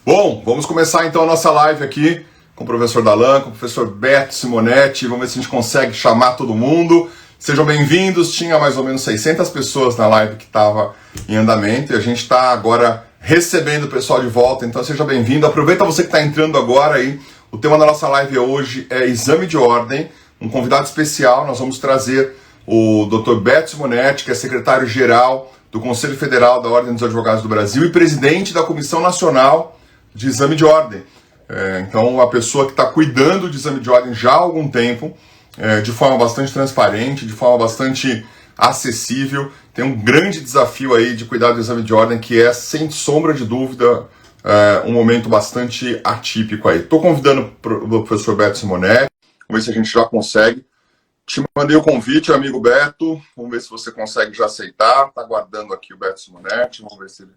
Bom, vamos começar então a nossa live aqui com o professor Darlan, com o professor Beto Simonetti. Vamos ver se a gente consegue chamar todo mundo. Sejam bem-vindos. Tinha mais ou menos 600 pessoas na live que estava em andamento e a gente está agora recebendo o pessoal de volta. Então seja bem-vindo. Aproveita você que está entrando agora aí. O tema da nossa live hoje é exame de ordem. Um convidado especial. Nós vamos trazer o Dr. Beto Simonetti, que é secretário-geral do Conselho Federal da Ordem dos Advogados do Brasil e presidente da Comissão Nacional de Exame de Ordem. Então, a pessoa que está cuidando de exame de ordem já há algum tempo, de forma bastante transparente, de forma bastante acessível. Tem um grande desafio aí de cuidar do exame de ordem, que é, sem sombra de dúvida, um momento bastante atípico aí. Estou convidando o professor Beto Simonetti, vamos ver se a gente já consegue. Te mandei o convite, amigo Beto, vamos ver se você consegue já aceitar. Está aguardando aqui o Beto Simonetti, vamos ver se ele...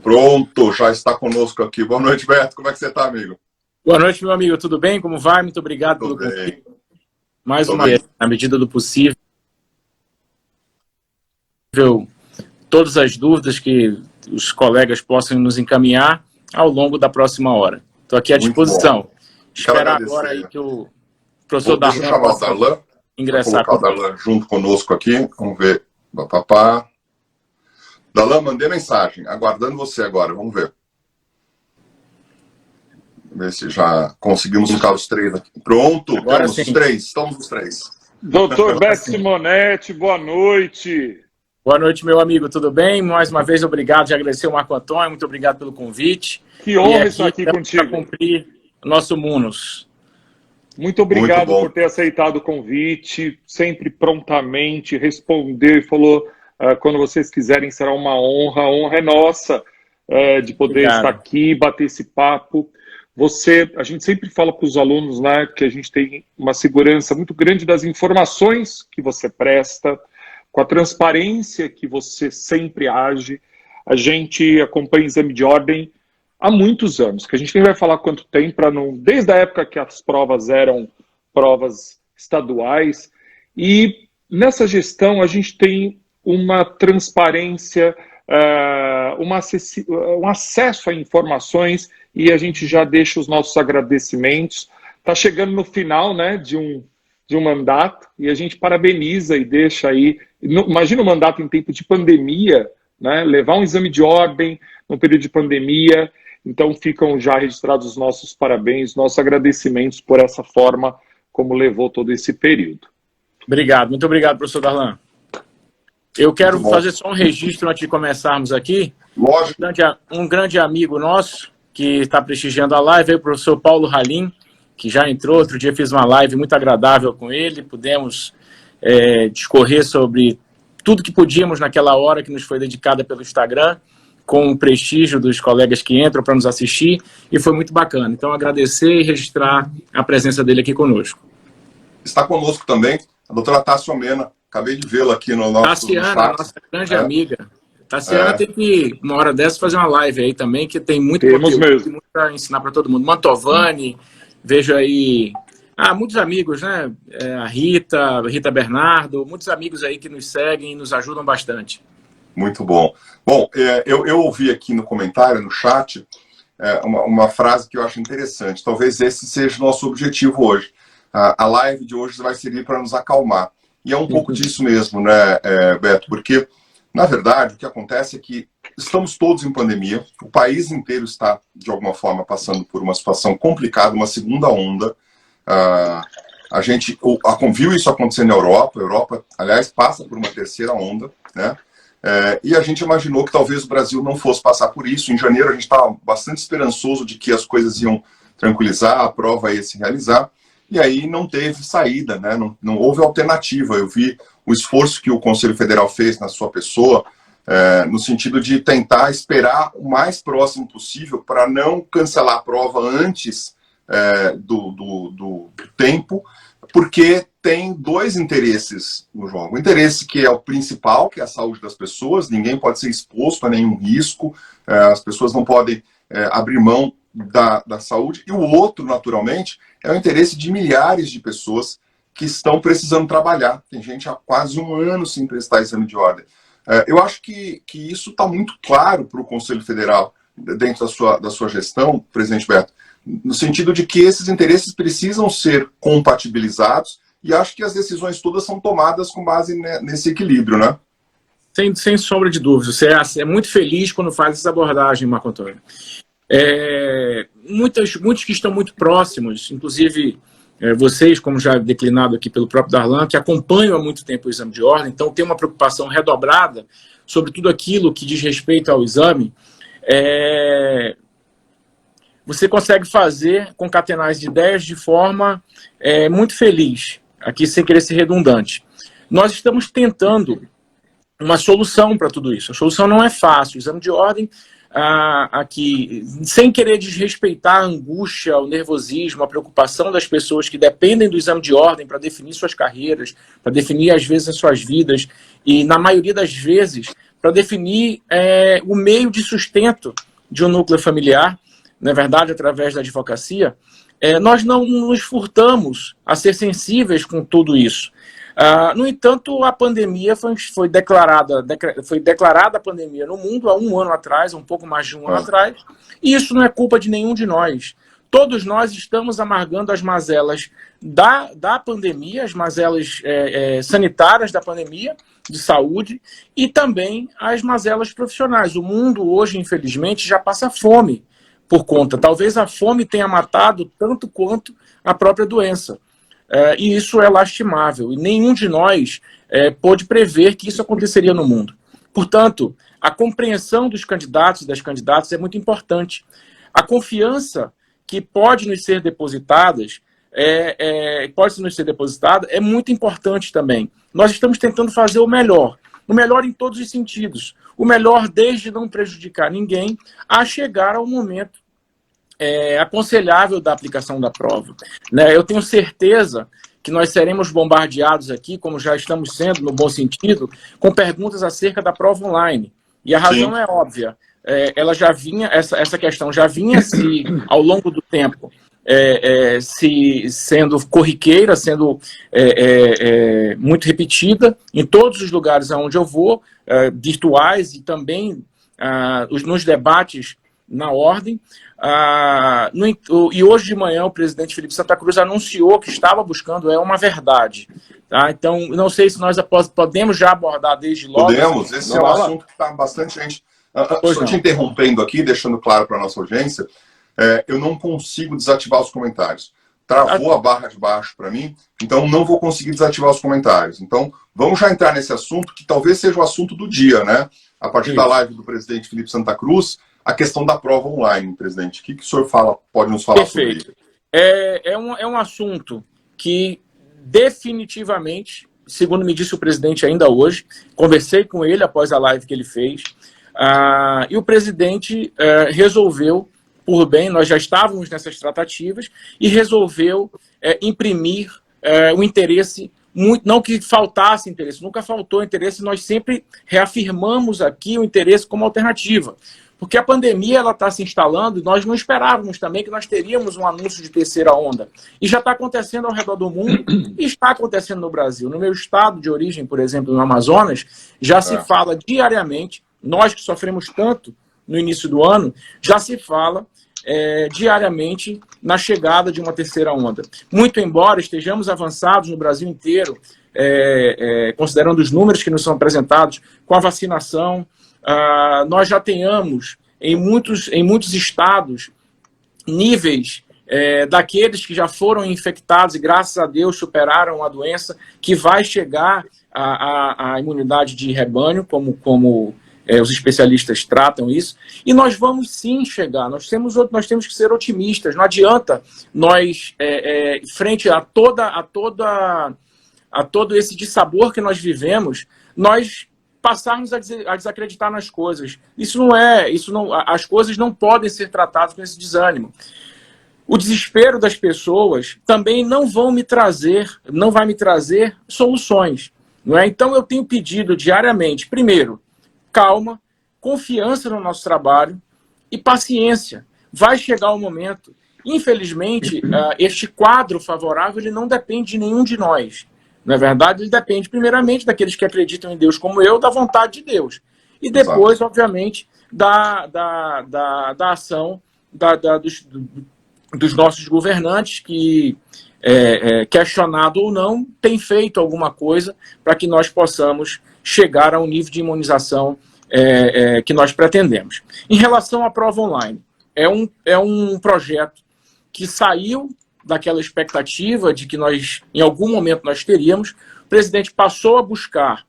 Pronto, já está conosco aqui. Boa noite, Beto. Como é que você está, amigo? Boa noite, meu amigo. Tudo bem? Como vai? Muito obrigado pelo convite. Mais uma vez, na medida do possível, todas as dúvidas que os colegas possam nos encaminhar ao longo da próxima hora. Estou aqui à disposição. Esperar agora aí que o professor Darlan possa ingressar. Vou colocar o Darlan junto conosco aqui. Vamos ver. Papapá. Darlan, mandei mensagem, aguardando você agora, vamos ver. Vamos ver se já conseguimos ficar os três aqui. Pronto, agora temos os três, estamos os três. Doutor Beto Simonetti, boa noite. Boa noite, meu amigo, tudo bem? Mais uma vez, obrigado de agradecer o Marco Antônio, muito obrigado pelo convite. Que honra estar aqui contigo. Para cumprir o nosso Munos. Muito obrigado por ter aceitado o convite, sempre prontamente respondeu e falou... quando vocês quiserem, será uma honra. A honra é nossa de poder estar aqui, bater esse papo. A gente sempre fala para os alunos, né, que a gente tem uma segurança muito grande das informações que você presta, com a transparência que você sempre age. A gente acompanha exame de ordem há muitos anos, que a gente nem vai falar quanto tempo, desde a época que as provas eram provas estaduais. E nessa gestão a gente tem uma transparência, um acesso a informações, e a gente já deixa os nossos agradecimentos. Está chegando no final, né, de um mandato, e a gente parabeniza e deixa aí... Imagina um mandato em tempo de pandemia, né, levar um exame de ordem no período de pandemia. Então ficam já registrados os nossos parabéns, nossos agradecimentos por essa forma como levou todo esse período. Obrigado, muito obrigado, professor Darlan. Eu quero fazer só um registro antes de começarmos aqui. Lógico. Um grande amigo nosso que está prestigiando a live é o professor Paulo Halim, que já entrou. Outro dia fiz uma live muito agradável com ele. Pudemos discorrer sobre tudo que podíamos naquela hora que nos foi dedicada pelo Instagram, com o prestígio dos colegas que entram para nos assistir, e foi muito bacana. Então, agradecer e registrar a presença dele aqui conosco. Está conosco também a doutora Tássia Mena. Acabei de vê-la aqui no nosso Tassiana, nossa grande amiga. Tassiana tem que, uma hora dessa, fazer uma live aí também, que tem muito conteúdo para ensinar para todo mundo. Mantovani, vejo aí... muitos amigos, né? A Rita Bernardo, muitos amigos aí que nos seguem e nos ajudam bastante. Muito bom. Bom, eu ouvi aqui no comentário, no chat, uma frase que eu acho interessante. Talvez esse seja o nosso objetivo hoje. A live de hoje vai servir para nos acalmar. E é um pouco disso mesmo, né, Beto? Porque, na verdade, o que acontece é que estamos todos em pandemia, o país inteiro está, de alguma forma, passando por uma situação complicada, uma segunda onda. A gente viu isso acontecer na Europa. A Europa, aliás, passa por uma terceira onda, né? E a gente imaginou que talvez o Brasil não fosse passar por isso. Em janeiro a gente estava bastante esperançoso de que as coisas iam tranquilizar, a prova ia se realizar. E aí não teve saída, né? Não houve alternativa. Eu vi o esforço que o Conselho Federal fez na sua pessoa, no sentido de tentar esperar o mais próximo possível para não cancelar a prova antes do tempo, porque tem dois interesses no jogo. O interesse que é o principal, que é a saúde das pessoas. Ninguém pode ser exposto a nenhum risco, as pessoas não podem abrir mão da saúde. E o outro, naturalmente, é o interesse de milhares de pessoas que estão precisando trabalhar. Tem gente há quase um ano sem prestar exame de ordem. Eu acho que isso está muito claro para o Conselho Federal dentro da sua gestão, presidente Beto, no sentido de que esses interesses precisam ser compatibilizados e acho que as decisões todas são tomadas com base nesse equilíbrio, né? Sem sombra de dúvida. Você é muito feliz quando faz essa abordagem, Marco Antônio. Muitos que estão muito próximos, inclusive vocês, como já declinado aqui pelo próprio Darlan, que acompanham há muito tempo o exame de ordem, então tem uma preocupação redobrada sobre tudo aquilo que diz respeito ao exame. Você consegue concatenar as ideias de forma muito feliz, aqui sem querer ser redundante. Nós estamos tentando uma solução para tudo isso. A solução não é fácil. O exame de ordem, aqui, sem querer desrespeitar a angústia, o nervosismo, a preocupação das pessoas que dependem do exame de ordem para definir suas carreiras, para definir, às vezes, as suas vidas, e, na maioria das vezes, para definir o meio de sustento de um núcleo familiar, na verdade, através da advocacia, nós não nos furtamos a ser sensíveis com tudo isso. No entanto, a pandemia foi declarada a pandemia no mundo há um ano atrás, um pouco mais de um ano atrás, e isso não é culpa de nenhum de nós. Todos nós estamos amargando as mazelas da pandemia, as mazelas sanitárias da pandemia, de saúde, e também as mazelas profissionais. O mundo hoje, infelizmente, já passa fome por conta. Talvez a fome tenha matado tanto quanto a própria doença. E isso é lastimável. E nenhum de nós pôde prever que isso aconteceria no mundo. Portanto, a compreensão dos candidatos e das candidatas é muito importante. A confiança que pode nos ser depositada é muito importante também. Nós estamos tentando fazer o melhor em todos os sentidos. O melhor desde não prejudicar ninguém a chegar ao momento aconselhável da aplicação da prova. Eu tenho certeza que nós seremos bombardeados aqui, como já estamos sendo, no bom sentido, com perguntas acerca da prova online. E a razão é óbvia. Ela já vinha, essa questão já vinha ao longo do tempo, sendo corriqueira, sendo muito repetida em todos os lugares aonde eu vou, virtuais e também nos debates na ordem. E hoje de manhã o presidente Felipe Santa Cruz anunciou que estava buscando uma verdade. Tá? Então, não sei se nós podemos já abordar desde logo. Podemos, esse é um assunto que está bastante gente... Só te interrompendo aqui, deixando claro para a nossa audiência, eu não consigo desativar os comentários. Travou a barra de baixo para mim, então não vou conseguir desativar os comentários. Então, vamos já entrar nesse assunto, que talvez seja o assunto do dia, né? A partir da live do presidente Felipe Santa Cruz, a questão da prova online, presidente. O que o senhor pode nos falar sobre isso? É um assunto que definitivamente, segundo me disse o presidente ainda hoje, conversei com ele após a live que ele fez, e o presidente resolveu, por bem, nós já estávamos nessas tratativas, e resolveu imprimir o interesse, não que faltasse interesse, nunca faltou interesse, nós sempre reafirmamos aqui o interesse como alternativa. Porque a pandemia está se instalando e nós não esperávamos também que nós teríamos um anúncio de terceira onda. E já está acontecendo ao redor do mundo e está acontecendo no Brasil. No meu estado de origem, por exemplo, no Amazonas, já se fala diariamente, nós que sofremos tanto no início do ano, já se fala diariamente na chegada de uma terceira onda. Muito embora estejamos avançados no Brasil inteiro, considerando os números que nos são apresentados, com a vacinação, nós já tenhamos em muitos estados níveis daqueles que já foram infectados e graças a Deus superaram a doença, que vai chegar à imunidade de rebanho, como os especialistas tratam isso, e nós vamos sim chegar, nós temos que ser otimistas, não adianta nós, frente a todo esse dissabor que nós vivemos, nós passarmos a desacreditar nas coisas. As coisas não podem ser tratadas com esse desânimo. O desespero das pessoas também não vai me trazer soluções. Não é? Então eu tenho pedido diariamente, primeiro, calma, confiança no nosso trabalho e paciência. Vai chegar o momento. Infelizmente, este quadro favorável ele não depende de nenhum de nós. Na verdade, ele depende primeiramente daqueles que acreditam em Deus como eu, da vontade de Deus. e depois, obviamente, da ação dos nossos governantes que, questionado ou não, tem feito alguma coisa para que nós possamos chegar a um nível de imunização que nós pretendemos. Em relação à prova online, é um projeto que saiu daquela expectativa de que nós, em algum momento, nós teríamos. O presidente passou a buscar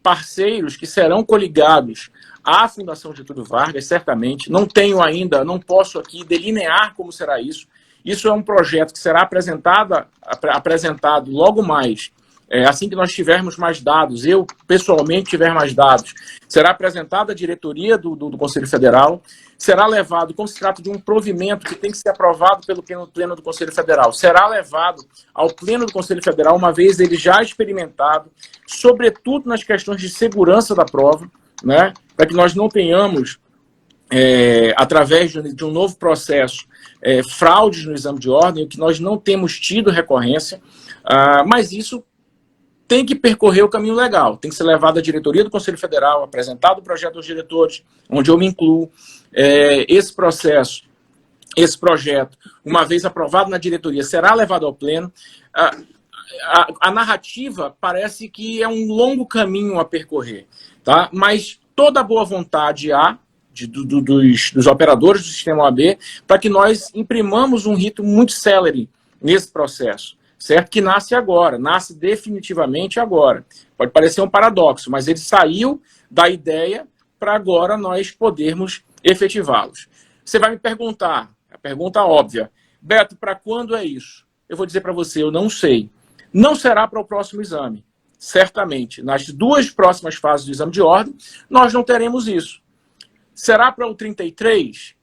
parceiros que serão coligados à Fundação Getúlio Vargas, certamente. Não tenho ainda, não posso aqui delinear como será isso. Isso é um projeto que será apresentado logo mais, assim que nós tivermos mais dados, eu pessoalmente tiver mais dados, será apresentada à diretoria do Conselho Federal, será levado, como se trata de um provimento que tem que ser aprovado pelo Pleno do Conselho Federal, será levado ao Pleno do Conselho Federal, uma vez ele já experimentado, sobretudo nas questões de segurança da prova, né, para que nós não tenhamos, através de um novo processo, fraudes no exame de ordem, o que nós não temos tido recorrência, mas isso tem que percorrer o caminho legal, tem que ser levado à diretoria do Conselho Federal, apresentado o projeto aos diretores, onde eu me incluo. Esse projeto, uma vez aprovado na diretoria, será levado ao Pleno. A narrativa parece que é um longo caminho a percorrer, tá? Mas toda a boa vontade há dos operadores do sistema OAB para que nós imprimamos um ritmo muito célere nesse processo. Certo? Que nasce agora, nasce definitivamente agora. Pode parecer um paradoxo, mas ele saiu da ideia para agora nós podermos efetivá-los. Você vai me perguntar, a pergunta óbvia, Beto, para quando é isso? Eu vou dizer para você, eu não sei. Não será para o próximo exame. Certamente, nas 2 próximas fases do exame de ordem, nós não teremos isso. Será para o 33?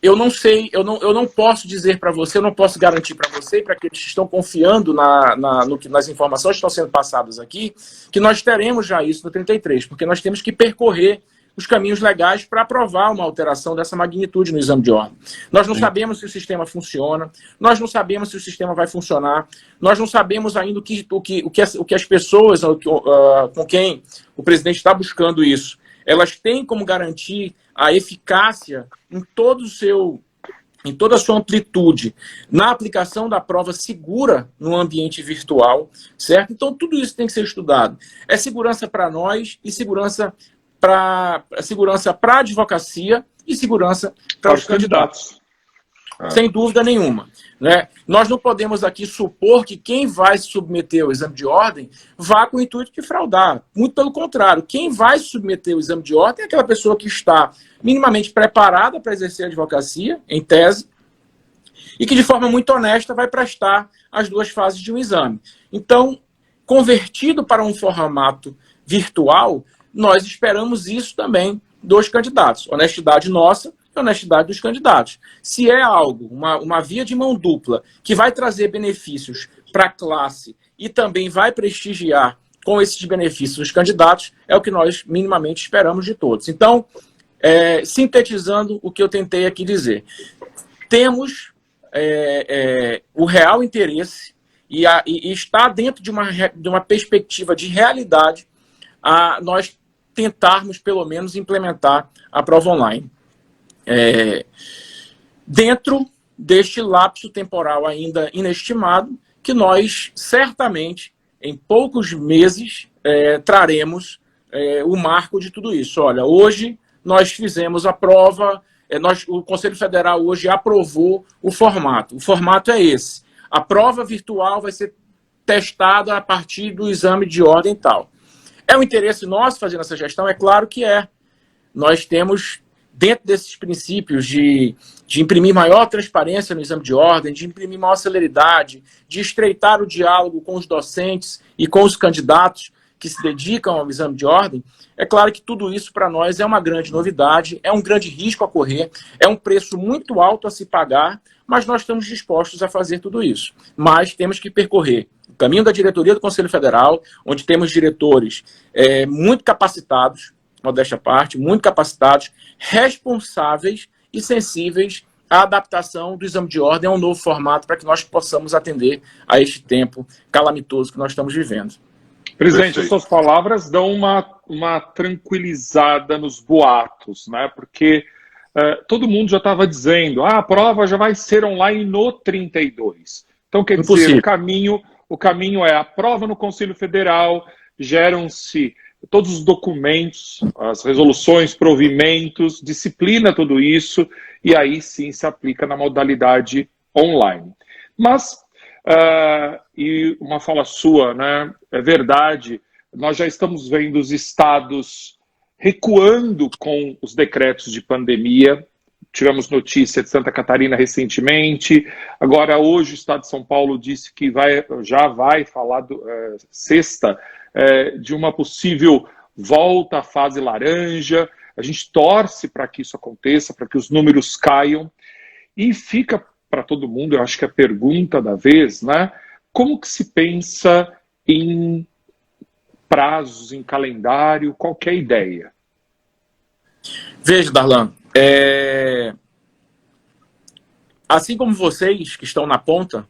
Eu não sei, eu não posso dizer para você, eu não posso garantir para você e para aqueles que estão confiando nas informações que estão sendo passadas aqui, que nós teremos já isso no 33, porque nós temos que percorrer os caminhos legais para aprovar uma alteração dessa magnitude no exame de ordem. Nós não sabemos se o sistema funciona, nós não sabemos se o sistema vai funcionar, nós não sabemos ainda o que as pessoas com quem o presidente está buscando isso, elas têm como garantir a eficácia em toda a sua amplitude, na aplicação da prova segura no ambiente virtual, certo? Então, tudo isso tem que ser estudado. É segurança para nós e segurança para a advocacia e segurança para os candidatos. Sem dúvida nenhuma. Né? Nós não podemos aqui supor que quem vai se submeter ao exame de ordem vá com o intuito de fraudar. Muito pelo contrário, quem vai se submeter ao exame de ordem é aquela pessoa que está minimamente preparada para exercer a advocacia, em tese, e que de forma muito honesta vai prestar as 2 fases de um exame. Então, convertido para um formato virtual, nós esperamos isso também dos candidatos. Honestidade nossa e honestidade dos candidatos. Se é algo, uma via de mão dupla, que vai trazer benefícios para a classe e também vai prestigiar com esses benefícios os candidatos, é o que nós minimamente esperamos de todos. Então, sintetizando o que eu tentei aqui dizer, temos o real interesse e está dentro de uma perspectiva de realidade a nós tentarmos, pelo menos, implementar a prova online. Dentro deste lapso temporal ainda inestimado, que nós, certamente, em poucos meses, traremos o marco de tudo isso. Olha, hoje nós fizemos a prova, o Conselho Federal hoje aprovou o formato. O formato é esse. A prova virtual vai ser testada a partir do exame de ordem e tal. É um interesse nosso fazer essa gestão? É claro que é. Nós temos, dentro desses princípios de imprimir maior transparência no exame de ordem, de imprimir maior celeridade, de estreitar o diálogo com os docentes e com os candidatos que se dedicam ao exame de ordem, é claro que tudo isso para nós é uma grande novidade, é um grande risco a correr, é um preço muito alto a se pagar, mas nós estamos dispostos a fazer tudo isso. Mas temos que percorrer o caminho da diretoria do Conselho Federal, onde temos diretores muito capacitados, modéstia à parte, muito capacitados, responsáveis e sensíveis à adaptação do exame de ordem a um novo formato para que nós possamos atender a este tempo calamitoso que nós estamos vivendo. Presidente, Perfeito. as suas palavras dão uma tranquilizada nos boatos, né? Porque todo mundo já estava dizendo, a prova já vai ser online no 32. Então, quer dizer, o caminho é a prova no Conselho Federal, geram-se todos os documentos, as resoluções, provimentos, disciplina tudo isso, e aí sim se aplica na modalidade online. Mas, e uma fala sua, né, é verdade, nós já estamos vendo os estados recuando com os decretos de pandemia. Tivemos notícia de Santa Catarina recentemente, agora hoje o estado de São Paulo disse que já vai falar sexta, de uma possível volta à fase laranja. A gente torce para que isso aconteça, para que os números caiam, e fica para todo mundo, eu acho que a pergunta da vez, né? Como que se pensa em prazos, em calendário, qualquer ideia? Veja, Darlan, assim como vocês que estão na ponta,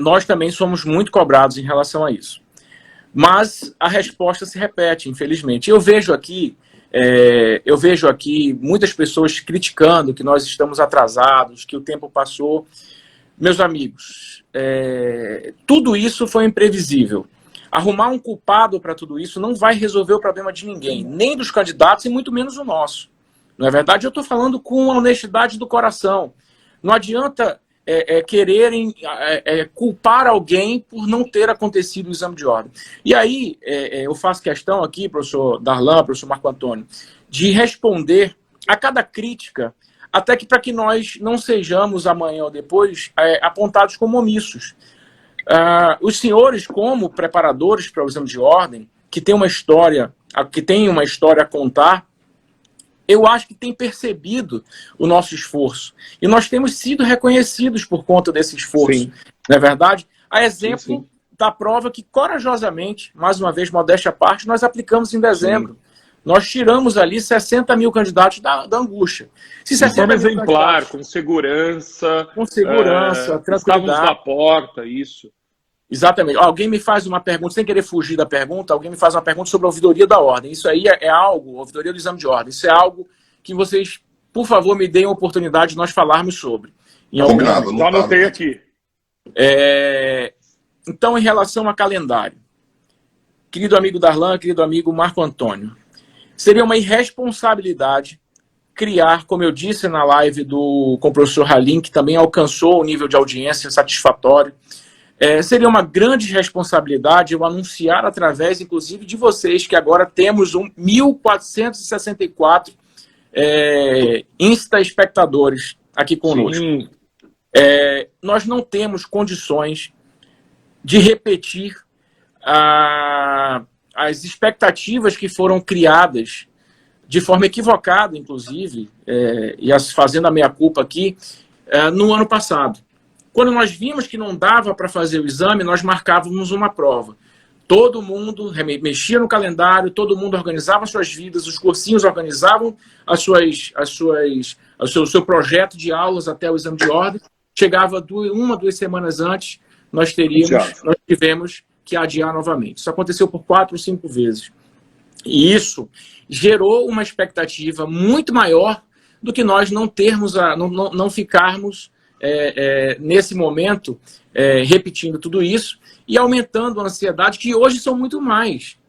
nós também somos muito cobrados em relação a isso. Mas a resposta se repete, infelizmente. Eu vejo aqui muitas pessoas criticando que nós estamos atrasados, que o tempo passou. Meus amigos, tudo isso foi imprevisível. Arrumar um culpado para tudo isso não vai resolver o problema de ninguém, nem dos candidatos e muito menos o nosso. Não é verdade? Eu estou falando com a honestidade do coração. Não adianta quererem culpar alguém por não ter acontecido o exame de ordem. E aí, eu faço questão aqui, professor Darlan, professor Marco Antônio, de responder a cada crítica, até que para que nós não sejamos amanhã ou depois apontados como omissos. Os senhores, como preparadores para o exame de ordem, que tem uma história a contar, eu acho que tem percebido o nosso esforço. E nós temos sido reconhecidos por conta desse esforço. Sim. Não é verdade? A exemplo da prova que, corajosamente, mais uma vez, modéstia à parte, nós aplicamos em dezembro. Sim. Nós tiramos ali 60 mil candidatos da angústia. De forma exemplar, com segurança. Com segurança, tranquilidade. Estávamos na porta, isso. Exatamente. Alguém me faz uma pergunta, sem querer fugir da pergunta, alguém me faz uma pergunta sobre a ouvidoria da ordem. Isso aí é algo, a ouvidoria do exame de ordem, isso é algo que vocês, por favor, me deem a oportunidade de nós falarmos sobre. Combinado, já anotei aqui. Então, em relação a calendário, querido amigo Darlan, querido amigo Marco Antônio, seria uma irresponsabilidade criar, como eu disse na live com o professor Halim, que também alcançou o nível de audiência satisfatório, seria uma grande responsabilidade eu anunciar através, inclusive, de vocês, que agora temos 1.464 insta-espectadores aqui conosco. Nós não temos condições de repetir as expectativas que foram criadas de forma equivocada, inclusive, e fazendo a meia-culpa aqui, no ano passado. Quando nós vimos que não dava para fazer o exame, nós marcávamos uma prova. Todo mundo mexia no calendário, todo mundo organizava suas vidas, os cursinhos organizavam o seu projeto de aulas até o exame de ordem. Chegava 1-2 semanas antes, nós tivemos que adiar novamente. Isso aconteceu por 4 ou 5 vezes. E isso gerou uma expectativa muito maior do que nós não ficarmos nesse momento repetindo tudo isso e aumentando a ansiedade, que hoje são muito mais.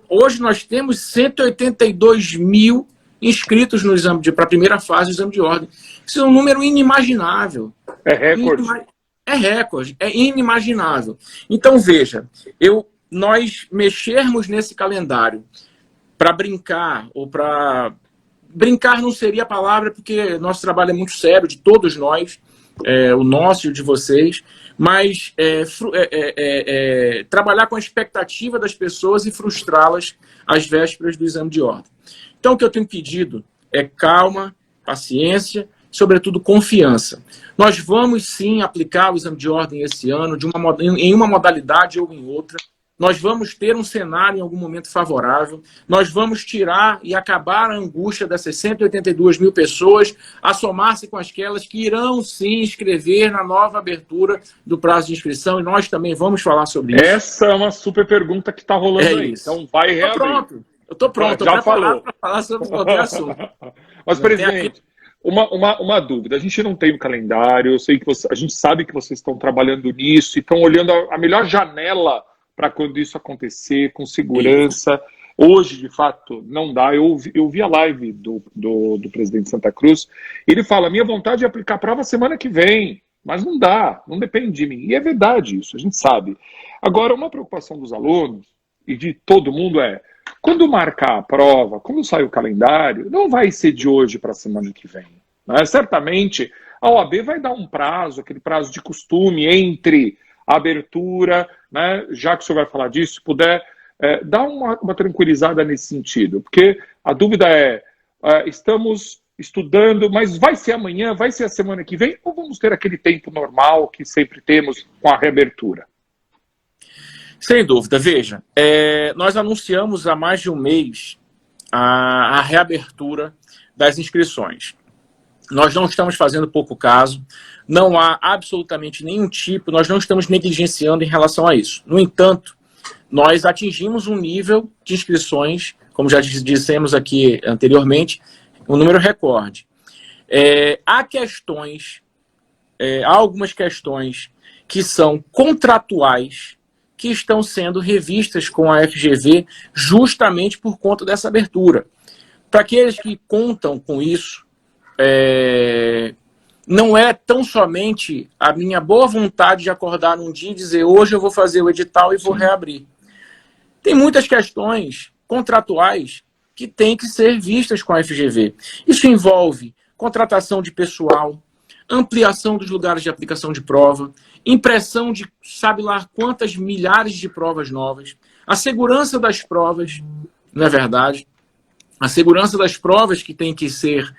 Hoje nós temos 182 mil inscritos no exame para a primeira fase do exame de ordem. Isso é um número inimaginável. É recorde. É recorde, é inimaginável. Então, veja, nós mexermos nesse calendário para brincar, ou para... Brincar não seria a palavra, porque nosso trabalho é muito sério, de todos nós, o nosso e o de vocês, mas trabalhar com a expectativa das pessoas e frustrá-las às vésperas do exame de ordem. Então, o que eu tenho pedido é calma, paciência, sobretudo confiança. Nós vamos sim aplicar o exame de ordem esse ano em uma modalidade ou em outra. nós vamos ter um cenário em algum momento favorável, nós vamos tirar e acabar a angústia dessas 182 mil pessoas, a somar-se com aquelas que irão sim inscrever na nova abertura do prazo de inscrição, e nós também vamos falar sobre isso. Essa é uma super pergunta que está rolando aí. Isso. Então vai reabrir. Eu estou pronto, já falou para falar sobre qualquer assunto. Mas, presidente, uma dúvida. A gente não tem um calendário, eu sei que a gente sabe que vocês estão trabalhando nisso e estão olhando a melhor janela para quando isso acontecer, com segurança. Isso. Hoje, de fato, não dá. Eu vi a live do presidente Santa Cruz. Ele fala, minha vontade é aplicar a prova semana que vem, mas não dá, não depende de mim. E é verdade isso, a gente sabe. Agora, uma preocupação dos alunos e de todo mundo é, quando marcar a prova, quando sair o calendário, não vai ser de hoje para a semana que vem. Né? Certamente, a OAB vai dar um prazo, aquele prazo de costume entre a abertura, né? Já que o senhor vai falar disso, puder dar uma tranquilizada nesse sentido. Porque a dúvida estamos estudando, mas vai ser amanhã, vai ser a semana que vem, ou vamos ter aquele tempo normal que sempre temos com a reabertura? Sem dúvida. Veja, nós anunciamos há mais de um mês a reabertura das inscrições. Nós não estamos fazendo pouco caso, não há absolutamente nenhum tipo, nós não estamos negligenciando em relação a isso. No entanto, nós atingimos um nível de inscrições, como já dissemos aqui anteriormente, um número recorde. Há algumas questões que são contratuais, que estão sendo revistas com a FGV justamente por conta dessa abertura. Para aqueles que contam com isso, não é tão somente a minha boa vontade de acordar num dia e dizer hoje eu vou fazer o edital e vou reabrir. Tem muitas questões contratuais que têm que ser vistas com a FGV. Isso envolve contratação de pessoal, ampliação dos lugares de aplicação de prova, impressão de sabe lá quantas milhares de provas novas, a segurança das provas, não é verdade? A segurança das provas que tem que ser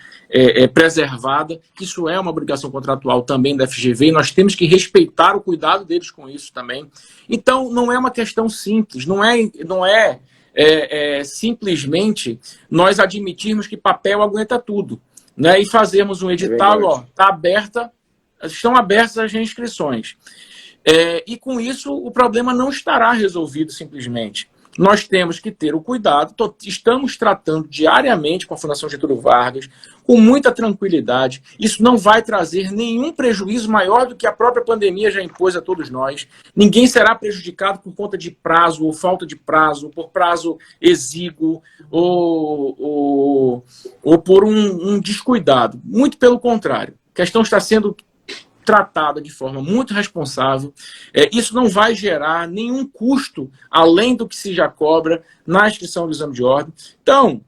preservada, isso é uma obrigação contratual também da FGV, e nós temos que respeitar o cuidado deles com isso também. Então, não é uma questão simples, não é simplesmente nós admitirmos que papel aguenta tudo, né? E fazermos um edital, estão abertas as inscrições. E com isso, o problema não estará resolvido simplesmente. Nós temos que ter o cuidado, estamos tratando diariamente com a Fundação Getúlio Vargas, com muita tranquilidade. Isso não vai trazer nenhum prejuízo maior do que a própria pandemia já impôs a todos nós. Ninguém será prejudicado por conta de prazo, ou falta de prazo, por prazo exíguo, ou por um descuidado. Muito pelo contrário. A questão está sendo tratada de forma muito responsável. Isso não vai gerar nenhum custo além do que se já cobra na inscrição do exame de ordem. Então,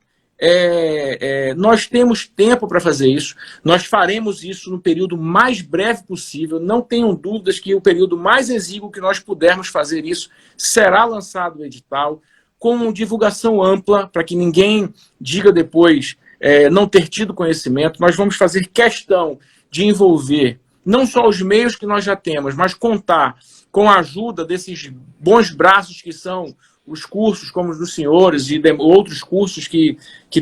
nós temos tempo para fazer isso. Nós faremos isso no período mais breve possível. Não tenham dúvidas que o período mais exíguo que nós pudermos fazer isso será lançado o edital com divulgação ampla para que ninguém diga depois não ter tido conhecimento. Nós vamos fazer questão de envolver não só os meios que nós já temos, mas contar com a ajuda desses bons braços que são os cursos como os dos senhores e outros cursos que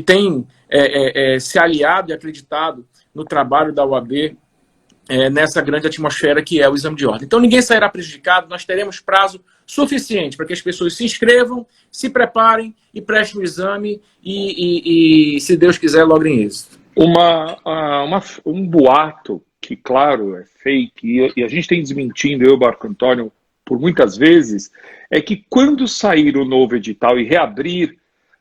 têm se aliado e acreditado no trabalho da UAB nessa grande atmosfera que é o exame de ordem. Então ninguém sairá prejudicado, nós teremos prazo suficiente para que as pessoas se inscrevam, se preparem e prestem o exame e se Deus quiser, logrem êxito. Um boato que, claro, é fake, e a gente tem desmentindo, eu e o Marco Antônio, por muitas vezes, é que quando sair o novo edital e reabrir,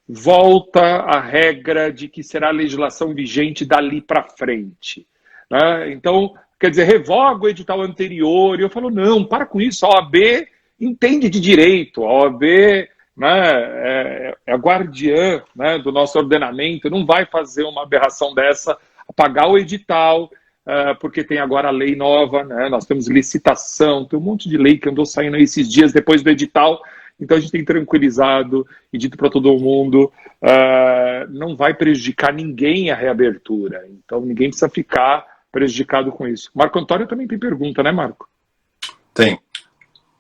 volta a regra de que será a legislação vigente dali para frente. Né? Então, quer dizer, revoga o edital anterior, e eu falo, não, para com isso, a OAB entende de direito, a OAB é a guardiã, né, do nosso ordenamento, não vai fazer uma aberração dessa, apagar o edital, porque tem agora a lei nova, né? Nós temos licitação, tem um monte de lei que andou saindo aí esses dias depois do edital, então a gente tem tranquilizado e dito para todo mundo, não vai prejudicar ninguém a reabertura, então ninguém precisa ficar prejudicado com isso. Marco Antônio também tem pergunta, né, Marco? Tem.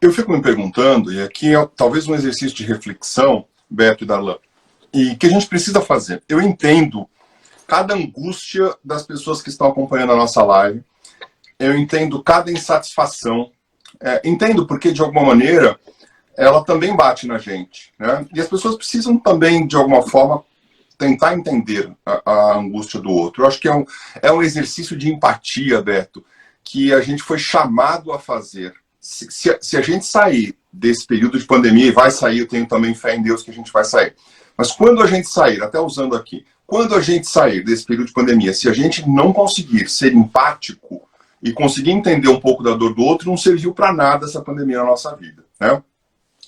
Eu fico me perguntando, e aqui é talvez um exercício de reflexão, Beto e Darlan, e que a gente precisa fazer. Eu entendo cada angústia das pessoas que estão acompanhando a nossa live, eu entendo cada insatisfação, entendo porque, de alguma maneira, ela também bate na gente, né? E as pessoas precisam também, de alguma forma, tentar entender a angústia do outro. Eu acho que é um exercício de empatia, Beto, que a gente foi chamado a fazer. Se a gente sair desse período de pandemia, e vai sair, eu tenho também fé em Deus que a gente vai sair, mas quando a gente sair, até usando aqui, quando a gente sair desse período de pandemia, se a gente não conseguir ser empático e conseguir entender um pouco da dor do outro, não serviu para nada essa pandemia na nossa vida, né?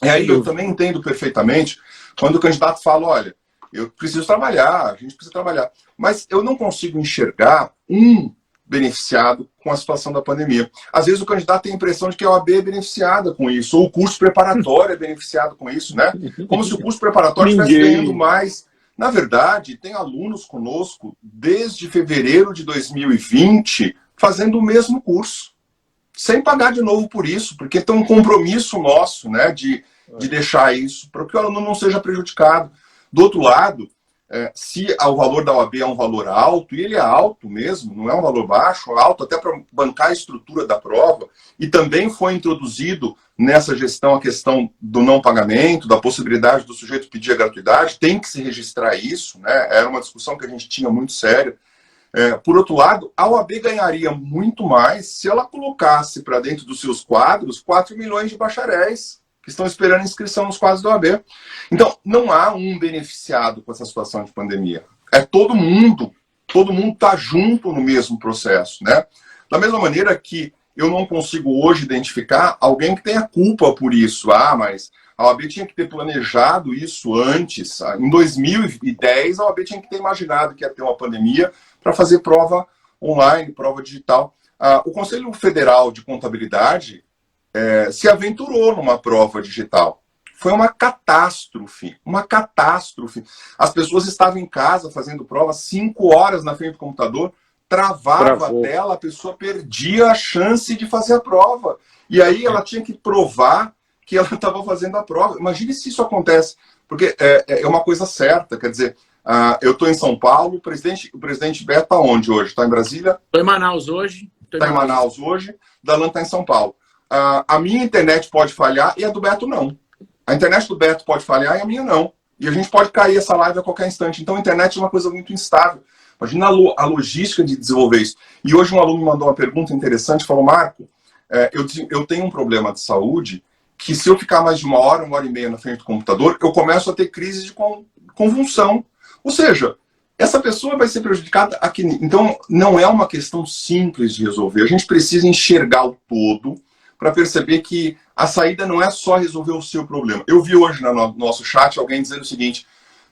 E aí eu também entendo perfeitamente quando o candidato fala, olha, eu preciso trabalhar, a gente precisa trabalhar, mas eu não consigo enxergar um beneficiado com a situação da pandemia. Às vezes o candidato tem a impressão de que a OAB é beneficiada com isso, ou o curso preparatório é beneficiado com isso, né? Como se o curso preparatório estivesse ganhando mais. Na verdade, tem alunos conosco desde fevereiro de 2020 fazendo o mesmo curso, sem pagar de novo por isso, porque tem um compromisso nosso, né, de deixar isso, para que o aluno não seja prejudicado. Do outro lado, se o valor da OAB é um valor alto, e ele é alto mesmo, não é um valor baixo, é alto até para bancar a estrutura da prova, e também foi introduzido nessa gestão a questão do não pagamento, da possibilidade do sujeito pedir a gratuidade, tem que se registrar isso, né? Era uma discussão que a gente tinha muito séria. Por outro lado, a OAB ganharia muito mais se ela colocasse para dentro dos seus quadros 4 milhões de bacharéis que estão esperando inscrição nos quadros da OAB. Então, não há um beneficiado com essa situação de pandemia. É todo mundo está junto no mesmo processo, né? Da mesma maneira que eu não consigo hoje identificar alguém que tenha culpa por isso. Ah, mas a OAB tinha que ter planejado isso antes. Em 2010, a OAB tinha que ter imaginado que ia ter uma pandemia para fazer prova online, prova digital. O Conselho Federal de Contabilidade se aventurou numa prova digital. Foi uma catástrofe, uma catástrofe. As pessoas estavam em casa fazendo prova 5 horas na frente do computador, travava a tela, a pessoa perdia a chance de fazer a prova. E aí ela tinha que provar que ela estava fazendo a prova. Imagine se isso acontece, porque é uma coisa certa, quer dizer, eu estou em São Paulo, o presidente Beto está onde hoje? Está em Brasília? Estou em Manaus hoje. Está em Manaus hoje, Darlan está em São Paulo. A minha internet pode falhar e a do Beto não. A internet do Beto pode falhar e a minha não. E a gente pode cair essa live a qualquer instante. Então a internet é uma coisa muito instável. Imagina a logística de desenvolver isso. E hoje um aluno me mandou uma pergunta interessante, falou, Marco, eu tenho um problema de saúde que se eu ficar mais de 1 hora e meia na frente do computador, eu começo a ter crise de convulsão. Ou seja, essa pessoa vai ser prejudicada aqui. Então, não é uma questão simples de resolver. A gente precisa enxergar o todo para perceber que a saída não é só resolver o seu problema. Eu vi hoje no nosso chat alguém dizendo o seguinte,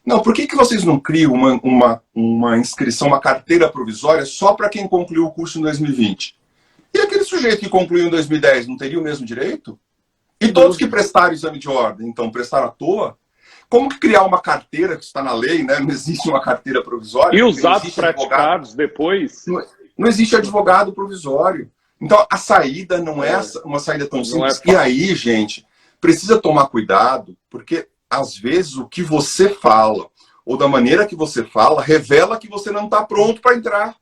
não, por que vocês não criam uma inscrição, uma carteira provisória só para quem concluiu o curso em 2020? E aquele sujeito que concluiu em 2010 não teria o mesmo direito? E todos que prestaram exame de ordem, então, prestaram à toa? Como que criar uma carteira, que está na lei, né? Não existe uma carteira provisória. E os atos praticados depois? Não existe advogado provisório. Então, a saída não é uma saída tão simples. E aí, gente, precisa tomar cuidado, porque, às vezes, o que você fala, ou da maneira que você fala, revela que você não está pronto para entrar.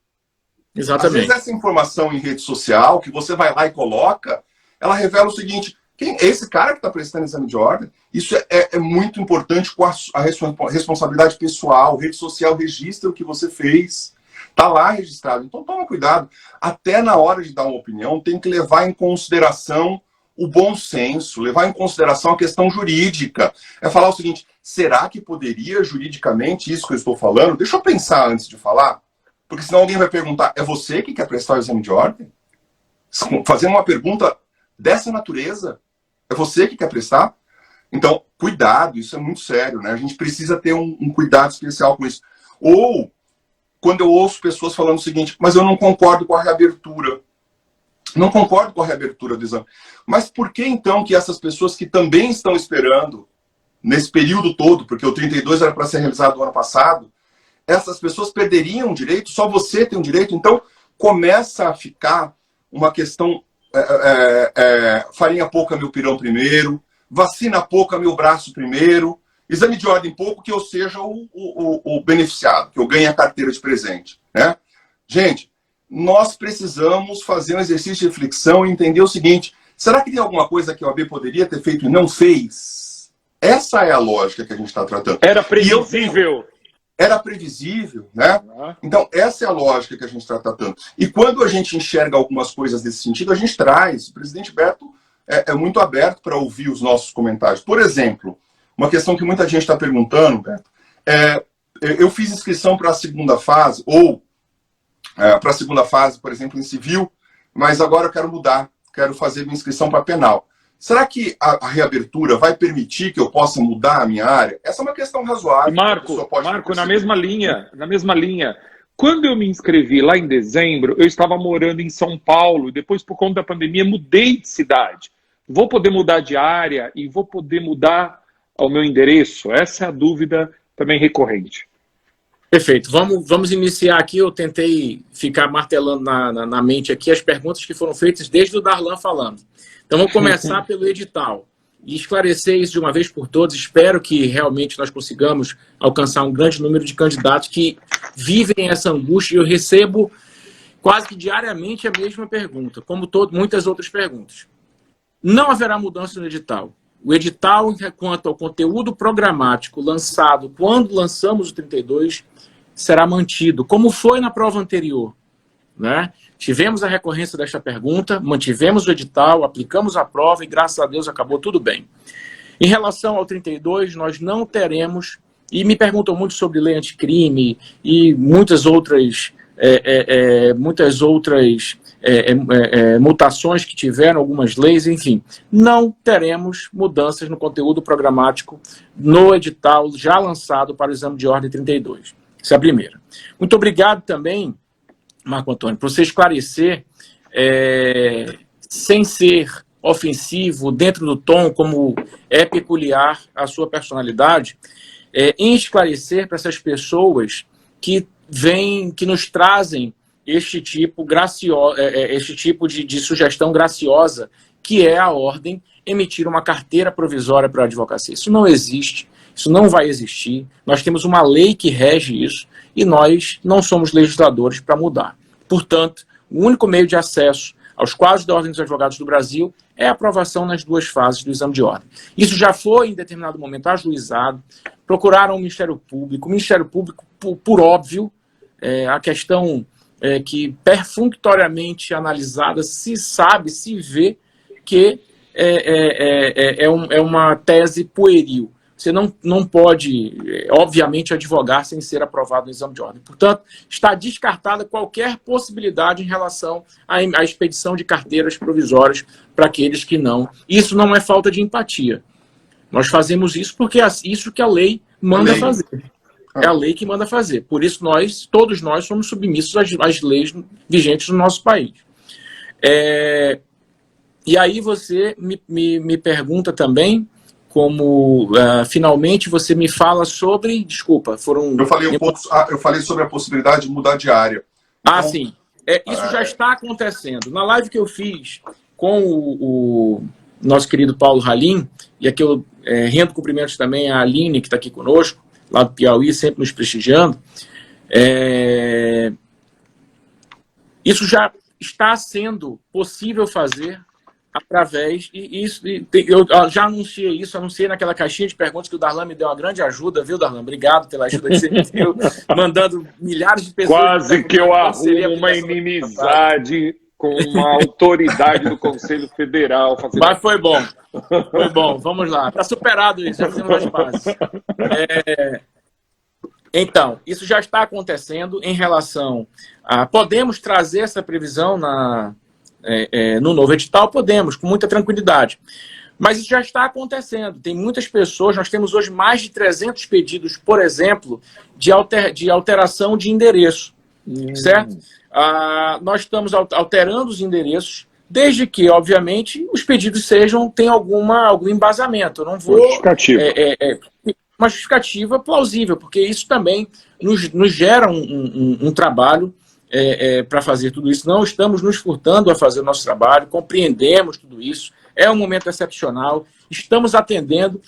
Exatamente. Às vezes, essa informação em rede social, que você vai lá e coloca, ela revela o seguinte, esse cara que está prestando exame de ordem, isso é muito importante com a responsabilidade pessoal. Rede social registra o que você fez. Está lá registrado. Então toma cuidado. Até na hora de dar uma opinião, tem que levar em consideração o bom senso, levar em consideração a questão jurídica. É falar o seguinte, será que poderia juridicamente isso que eu estou falando? Deixa eu pensar antes de falar, porque senão alguém vai perguntar, é você que quer prestar o exame de ordem? Fazendo uma pergunta dessa natureza, é você que quer prestar? Então, cuidado, isso é muito sério, né? A gente precisa ter um cuidado especial com isso. Ou, quando eu ouço pessoas falando o seguinte, mas eu não concordo com a reabertura. Não concordo com a reabertura do exame. Mas por que então que essas pessoas que também estão esperando, nesse período todo, porque o 32 era para ser realizado no ano passado, essas pessoas perderiam o direito, só você tem o direito? Então, começa a ficar uma questão farinha pouca, meu pirão primeiro, vacina pouca, meu braço primeiro, exame de ordem pouco, que eu seja o beneficiado, que eu ganhe a carteira de presente, né? Gente, nós precisamos fazer um exercício de reflexão e entender o seguinte: será que tem alguma coisa que a OAB poderia ter feito e não fez? Essa é a lógica que a gente está tratando. Era previsível. Era previsível, né? Então, essa é a lógica que a gente está tratando. E quando a gente enxerga algumas coisas desse sentido, a gente traz. O presidente Beto é muito aberto para ouvir os nossos comentários. Por exemplo, uma questão que muita gente está perguntando, Beto, eu fiz inscrição para a segunda fase, ou para a segunda fase, por exemplo, em civil, mas agora eu quero mudar, quero fazer minha inscrição para penal. Será que a reabertura vai permitir que eu possa mudar a minha área? Essa é uma questão razoável. Marco, na mesma linha. Quando eu me inscrevi lá em dezembro, eu estava morando em São Paulo, depois, por conta da pandemia, mudei de cidade. Vou poder mudar de área e vou poder mudar o meu endereço? Essa é a dúvida também recorrente. Perfeito. Vamos iniciar aqui. Eu tentei ficar martelando na mente aqui as perguntas que foram feitas desde o Darlan falando. Então, vamos começar pelo edital e esclarecer isso de uma vez por todas. Espero que realmente nós consigamos alcançar um grande número de candidatos que vivem essa angústia. Eu recebo quase que diariamente a mesma pergunta, como muitas outras perguntas. Não haverá mudança no edital. O edital, quanto ao conteúdo programático lançado quando lançamos o 32, será mantido, como foi na prova anterior, né? Tivemos a recorrência desta pergunta, mantivemos o edital, aplicamos a prova e, graças a Deus, acabou tudo bem. Em relação ao 32, nós não teremos, e me perguntam muito sobre lei anticrime e muitas outras mutações que tiveram algumas leis, enfim, não teremos mudanças no conteúdo programático no edital já lançado para o exame de ordem 32. Essa é a primeira. Muito obrigado também, Marco Antônio, por você esclarecer, sem ser ofensivo, dentro do tom, como é peculiar a sua personalidade, em esclarecer para essas pessoas que nos trazem este tipo de sugestão graciosa, que é a ordem emitir uma carteira provisória para a advocacia. Isso não existe, isso não vai existir. Nós temos uma lei que rege isso e nós não somos legisladores para mudar. Portanto, o único meio de acesso aos quadros da Ordem dos Advogados do Brasil é a aprovação nas duas fases do exame de ordem. Isso já foi, em determinado momento, ajuizado, procuraram o Ministério Público. O Ministério Público, por óbvio, a questão que perfunctoriamente analisada, se sabe, se vê que é uma tese pueril. Você não pode, obviamente, advogar sem ser aprovado no exame de ordem. Portanto, está descartada qualquer possibilidade em relação à expedição de carteiras provisórias para aqueles que não. Isso não é falta de empatia. Nós fazemos isso porque é isso que a lei manda fazer. É a lei que manda fazer. Por isso, todos nós somos submissos às leis vigentes no nosso país. E aí você me pergunta também, como finalmente você me fala sobre... Desculpa, foram... Eu falei sobre a possibilidade de mudar de área. Então, sim. Isso já está acontecendo. Na live que eu fiz com o nosso querido Paulo Halim, e aqui eu rendo cumprimentos também à Aline, que está aqui conosco, lá do Piauí, sempre nos prestigiando, isso já está sendo possível fazer através, eu já anunciei naquela caixinha de perguntas que o Darlan me deu uma grande ajuda, viu, Darlan? Obrigado pela ajuda que você me deu, mandando milhares de pessoas... Quase que eu arrumo uma inimizade com uma autoridade do Conselho Federal. Mas foi bom, vamos lá. Está superado isso, já fizemos as pazes. Então, isso já está acontecendo em relação a... Podemos trazer essa previsão no novo edital? Podemos, com muita tranquilidade. Mas isso já está acontecendo. Tem muitas pessoas, nós temos hoje mais de 300 pedidos, por exemplo, de alteração de endereço. Certo? Nós estamos alterando os endereços, desde que, obviamente, os pedidos tenham algum embasamento. Eu não vou... Uma justificativa plausível, porque isso também nos gera um trabalho para fazer tudo isso. Não estamos nos furtando a fazer o nosso trabalho, compreendemos tudo isso. É um momento excepcional, estamos atendendo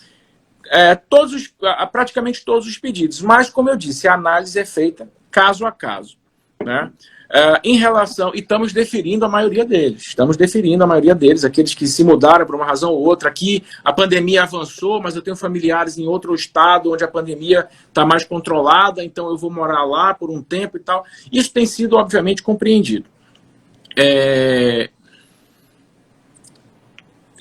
praticamente todos os pedidos. Mas, como eu disse, a análise é feita caso a caso, né? Em relação, e estamos deferindo a maioria deles, aqueles que se mudaram por uma razão ou outra. Aqui a pandemia avançou, mas eu tenho familiares em outro estado onde a pandemia está mais controlada, então eu vou morar lá por um tempo e tal. Isso tem sido, obviamente, compreendido.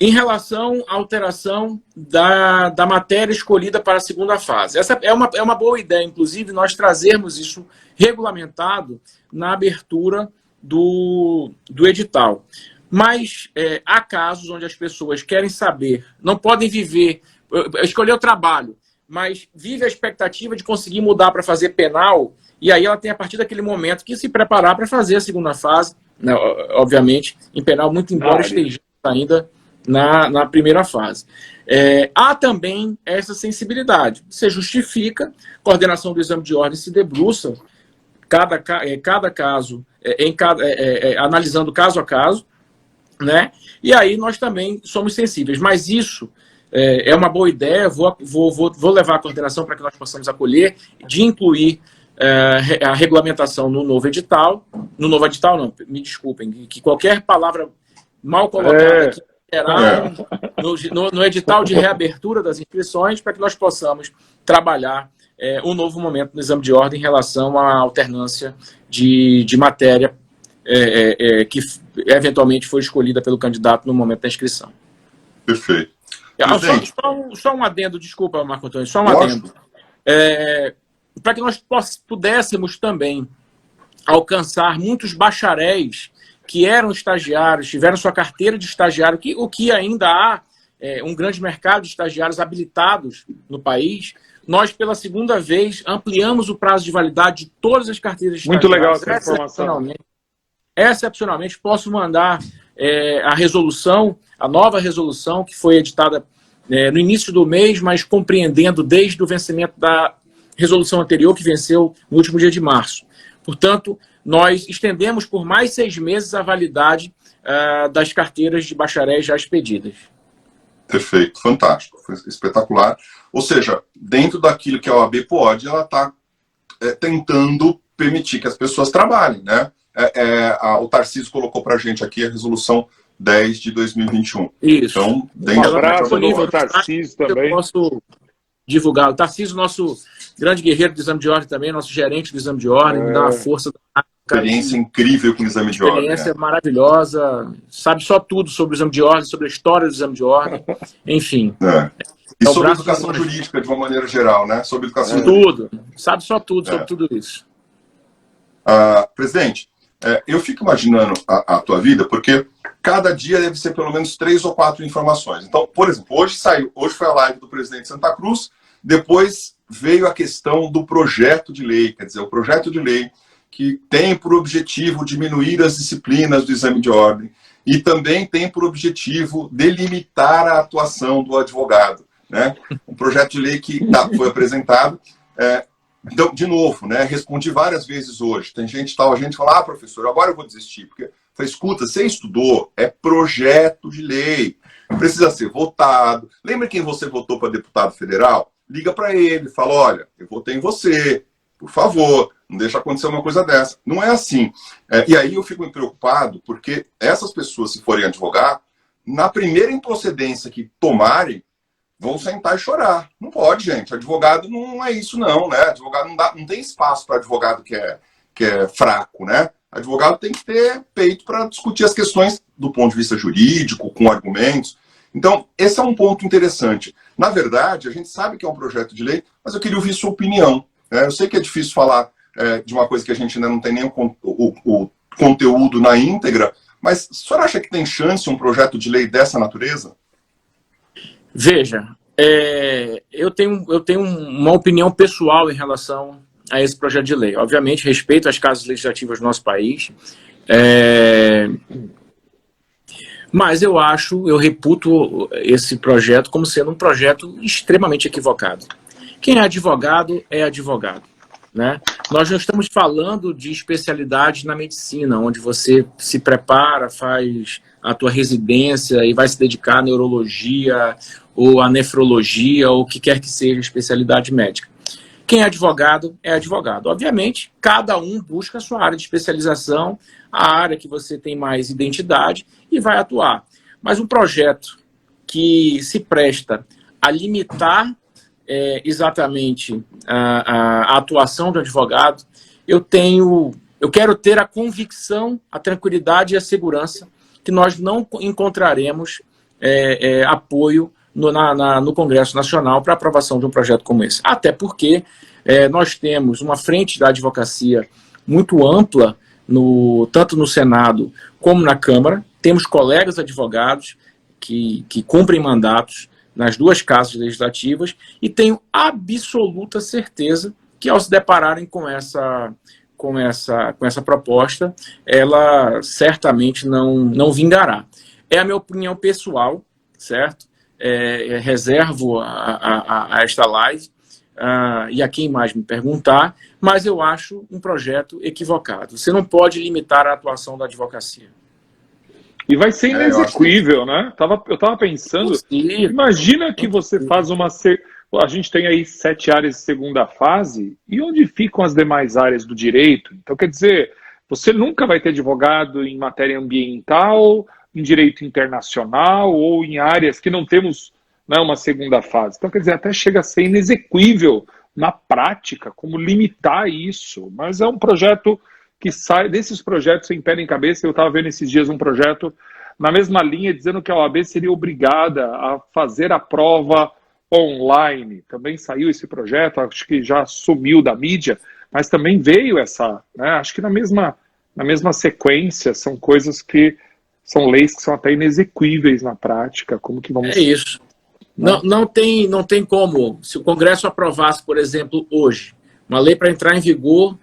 Em relação à alteração da matéria escolhida para a segunda fase. Essa é uma boa ideia, inclusive, nós trazermos isso regulamentado na abertura do edital. Mas há casos onde as pessoas querem saber, não podem escolher o trabalho, mas vive a expectativa de conseguir mudar para fazer penal, e aí ela tem, a partir daquele momento, que se preparar para fazer a segunda fase, né, obviamente, em penal, muito embora esteja ainda na primeira fase. Há também essa sensibilidade. Você justifica, a coordenação do exame de ordem se debruça, cada caso, analisando caso a caso, né? E aí nós também somos sensíveis. Mas isso é uma boa ideia, vou levar a coordenação para que nós possamos acolher, de incluir a regulamentação no novo edital. No novo edital, não, me desculpem, que qualquer palavra mal colocada aqui no edital de reabertura das inscrições, para que nós possamos trabalhar um novo momento no exame de ordem em relação à alternância de matéria que eventualmente foi escolhida pelo candidato no momento da inscrição. Perfeito. Só um adendo, desculpa, Marco Antônio, só um adendo. Para que nós pudéssemos também alcançar muitos bacharéis que eram estagiários, tiveram sua carteira de estagiário, o que ainda há um grande mercado de estagiários habilitados no país. Nós, pela segunda vez, ampliamos o prazo de validade de todas as carteiras de estagiários. Muito legal essa informação. Excepcionalmente, posso mandar a nova resolução, que foi editada no início do mês, mas compreendendo desde o vencimento da resolução anterior, que venceu no último dia de março. Portanto, nós estendemos por mais 6 meses a validade das carteiras de bacharéis já expedidas. Perfeito, fantástico, foi espetacular. Ou seja, dentro daquilo que a OAB pode, ela está tentando permitir que as pessoas trabalhem, né? O Tarcísio colocou para a gente aqui a resolução 10 de 2021. Isso. Então, um abraço do Tarcísio também. Eu posso divulgar. O Tarcísio, nosso grande guerreiro do exame de ordem também, nosso gerente do exame de ordem, me dá uma força. Experiência incrível com o exame de ordem. Experiência maravilhosa, sabe só tudo sobre o exame de ordem, sobre a história do exame de ordem, enfim. E sobre educação jurídica, de uma maneira geral, né? Sobre educação jurídica. Sabe só tudo sobre tudo isso. Presidente, eu fico imaginando a tua vida, porque cada dia deve ser pelo menos 3 ou 4 informações. Então, por exemplo, hoje foi a live do presidente Santa Cruz, depois veio a questão do projeto de lei, quer dizer, o projeto de lei que tem por objetivo diminuir as disciplinas do exame de ordem e também tem por objetivo delimitar a atuação do advogado, né? Um projeto de lei que foi apresentado. Então, de novo, né? Respondi várias vezes hoje. Tem gente fala, professor, agora eu vou desistir, porque falei, escuta, você estudou, é projeto de lei, precisa ser votado. Lembra quem você votou para deputado federal? Liga para ele, fala, olha, eu votei em você, por favor, não deixa acontecer uma coisa dessa. Não é assim. E aí eu fico preocupado, porque essas pessoas, se forem advogar, na primeira improcedência que tomarem, vão sentar e chorar. Não pode, gente. Advogado não é isso, não, né? Advogado não tem espaço para advogado que é fraco, né? Advogado tem que ter peito para discutir as questões do ponto de vista jurídico, com argumentos. Então, esse é um ponto interessante. Na verdade, a gente sabe que é um projeto de lei, mas eu queria ouvir sua opinião. Eu sei que é difícil falar de uma coisa que a gente ainda não tem nem o conteúdo na íntegra, mas o senhor acha que tem chance um projeto de lei dessa natureza? Veja, eu tenho uma opinião pessoal em relação a esse projeto de lei. Obviamente, respeito às casas legislativas do nosso país, mas eu reputo esse projeto como sendo um projeto extremamente equivocado. Quem é advogado é advogado. né? Nós não estamos falando de especialidade na medicina, onde você se prepara, faz a tua residência e vai se dedicar à neurologia ou à nefrologia ou o que quer que seja especialidade médica. Quem é advogado é advogado. Obviamente, cada um busca a sua área de especialização, a área que você tem mais identidade e vai atuar. Mas um projeto que se presta a limitar exatamente a atuação do advogado, eu quero ter a convicção, a tranquilidade e a segurança que nós não encontraremos apoio no Congresso Nacional para aprovação de um projeto como esse. Até porque nós temos uma frente da advocacia muito ampla, tanto no Senado como na Câmara. Temos colegas advogados que cumprem mandatos nas duas casas legislativas e tenho absoluta certeza que, ao se depararem com essa proposta, ela certamente não vingará. É a minha opinião pessoal, certo? Reservo a esta live e a quem mais me perguntar, mas eu acho um projeto equivocado. Você não pode limitar a atuação da advocacia. E vai ser inexequível, né? Eu estava pensando, imagina que você faz uma... A gente tem aí 7 áreas de segunda fase, e onde ficam as demais áreas do direito? Então, quer dizer, você nunca vai ter advogado em matéria ambiental, em direito internacional, ou em áreas que não temos, né, uma segunda fase. Então, quer dizer, até chega a ser inexequível na prática, como limitar isso. Mas é um projeto que sai desses projetos sem pé nem cabeça. Eu estava vendo esses dias um projeto na mesma linha, dizendo que a OAB seria obrigada a fazer a prova online. Também saiu esse projeto, acho que já sumiu da mídia, mas também veio essa, né, acho que na mesma sequência, são coisas que são leis que são até inexequíveis na prática. Como que vamos... É isso. Não tem como, se o Congresso aprovasse, por exemplo, hoje, uma lei para entrar em vigor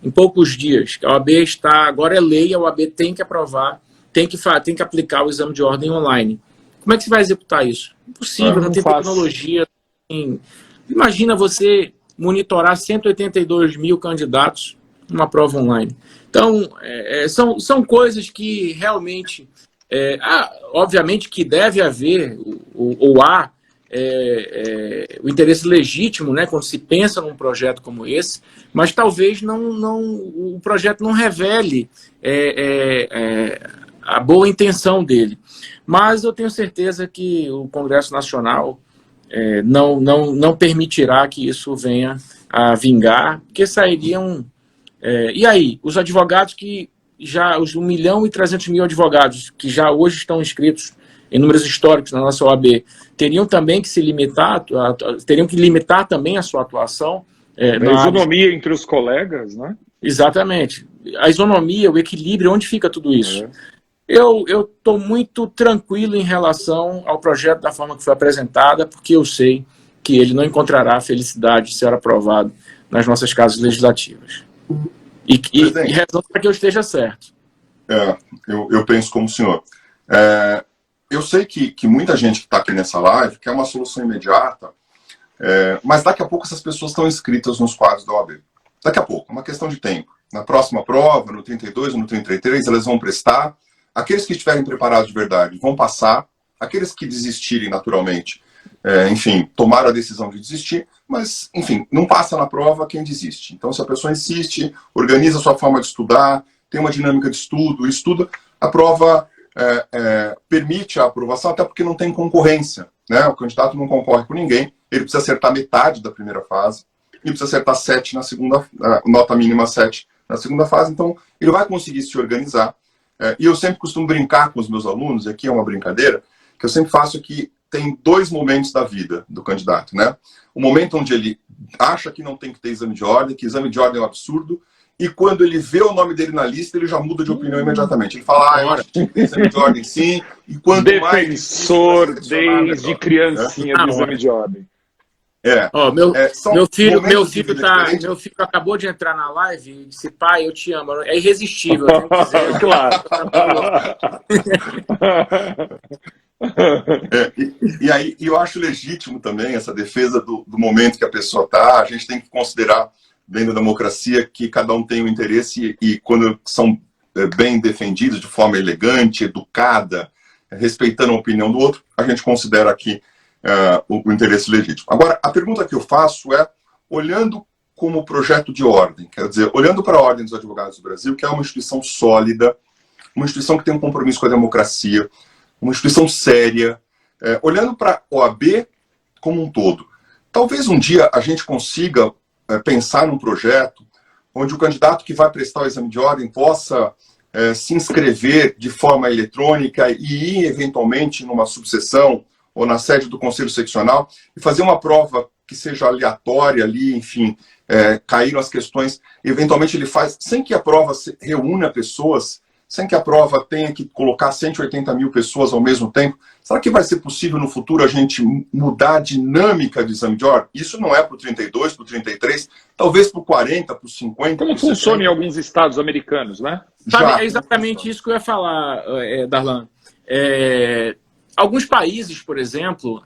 em poucos dias, a OAB agora é lei, a OAB tem que aprovar, tem que aplicar o exame de ordem online. Como é que você vai executar isso? Impossível, não tem tecnologia. Imagina você monitorar 182 mil candidatos numa prova online. Então, são coisas que realmente, obviamente que deve haver, ou há, o interesse legítimo, né, quando se pensa num projeto como esse, mas talvez o projeto não revele a boa intenção dele. Mas eu tenho certeza que o Congresso Nacional não permitirá que isso venha a vingar, porque sairiam... e aí, os advogados os 1.300.000 advogados que já hoje estão inscritos em números históricos na nossa OAB, teriam também que se limitar, teriam que limitar também a sua atuação. A isonomia entre os colegas, né? Exatamente. A isonomia, o equilíbrio, onde fica tudo isso? Eu estou muito tranquilo em relação ao projeto da forma que foi apresentada, porque eu sei que ele não encontrará felicidade de ser aprovado nas nossas casas legislativas. E rezando para que eu esteja certo. Eu penso como o senhor. Eu sei que muita gente que está aqui nessa live quer uma solução imediata, mas daqui a pouco essas pessoas estão inscritas nos quadros da OAB. Daqui a pouco, uma questão de tempo. Na próxima prova, no 32 ou no 33, elas vão prestar. Aqueles que estiverem preparados de verdade vão passar. Aqueles que desistirem naturalmente, enfim, tomaram a decisão de desistir, mas, enfim, não passa na prova quem desiste. Então, se a pessoa insiste, organiza a sua forma de estudar, tem uma dinâmica de estuda, a prova permite a aprovação, até porque não tem concorrência, né? O candidato não concorre com ninguém, ele precisa acertar metade da primeira fase, e precisa acertar 7 na segunda, nota mínima 7 na segunda fase, então ele vai conseguir se organizar. E eu sempre costumo brincar com os meus alunos, e aqui é uma brincadeira, que eu sempre faço que tem 2 momentos da vida do candidato, né? O momento onde ele acha que não tem que ter exame de ordem, que exame de ordem é um absurdo, e quando ele vê o nome dele na lista, ele já muda de opinião imediatamente. Ele fala, eu acho que tinha que ter exame de ordem sim, e quanto defensor mais desde criancinha do exame de ordem. Meu filho acabou de entrar na live e disse, pai, eu te amo. É irresistível. Claro. E aí eu acho legítimo também essa defesa do momento que a pessoa está. A gente tem que considerar, dentro da democracia, que cada um tem um interesse e quando são bem defendidos de forma elegante, educada, respeitando a opinião do outro, a gente considera aqui o interesse legítimo. Agora, a pergunta que eu faço é, olhando como projeto de ordem, quer dizer, olhando para a Ordem dos Advogados do Brasil, que é uma instituição sólida, uma instituição que tem um compromisso com a democracia, uma instituição séria, olhando para a OAB como um todo. Talvez um dia a gente consiga pensar num projeto onde o candidato que vai prestar o exame de ordem possa se inscrever de forma eletrônica e ir, eventualmente, numa subseção ou na sede do Conselho Seccional e fazer uma prova que seja aleatória ali, enfim, caíram as questões, eventualmente ele faz, sem que a prova reúna pessoas, sem que a prova tenha que colocar 180 mil pessoas ao mesmo tempo. Será que vai ser possível no futuro a gente mudar a dinâmica de exame de ordem? Isso não é para o 32, para o 33, talvez para o 40, para o 50. Como funciona em alguns estados americanos, né? Sabe, é exatamente isso que eu ia falar, Darlan. Alguns países, por exemplo,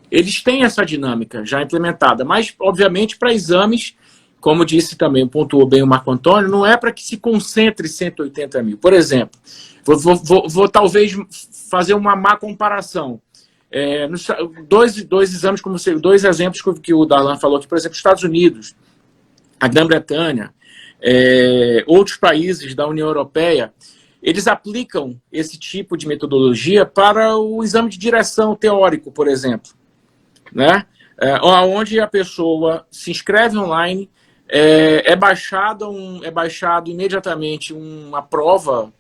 eles têm essa dinâmica já implementada, mas, obviamente, para exames, como disse também, pontuou bem o Marco Antônio, não é para que se concentre 180 mil. Por exemplo, vou talvez fazer uma má comparação. Dois exames, dois exemplos que o Darlan falou aqui, por exemplo, Estados Unidos, a Grã-Bretanha, outros países da União Europeia, eles aplicam esse tipo de metodologia para o exame de direção teórico, por exemplo, né? Onde a pessoa se inscreve online, é baixado imediatamente uma prova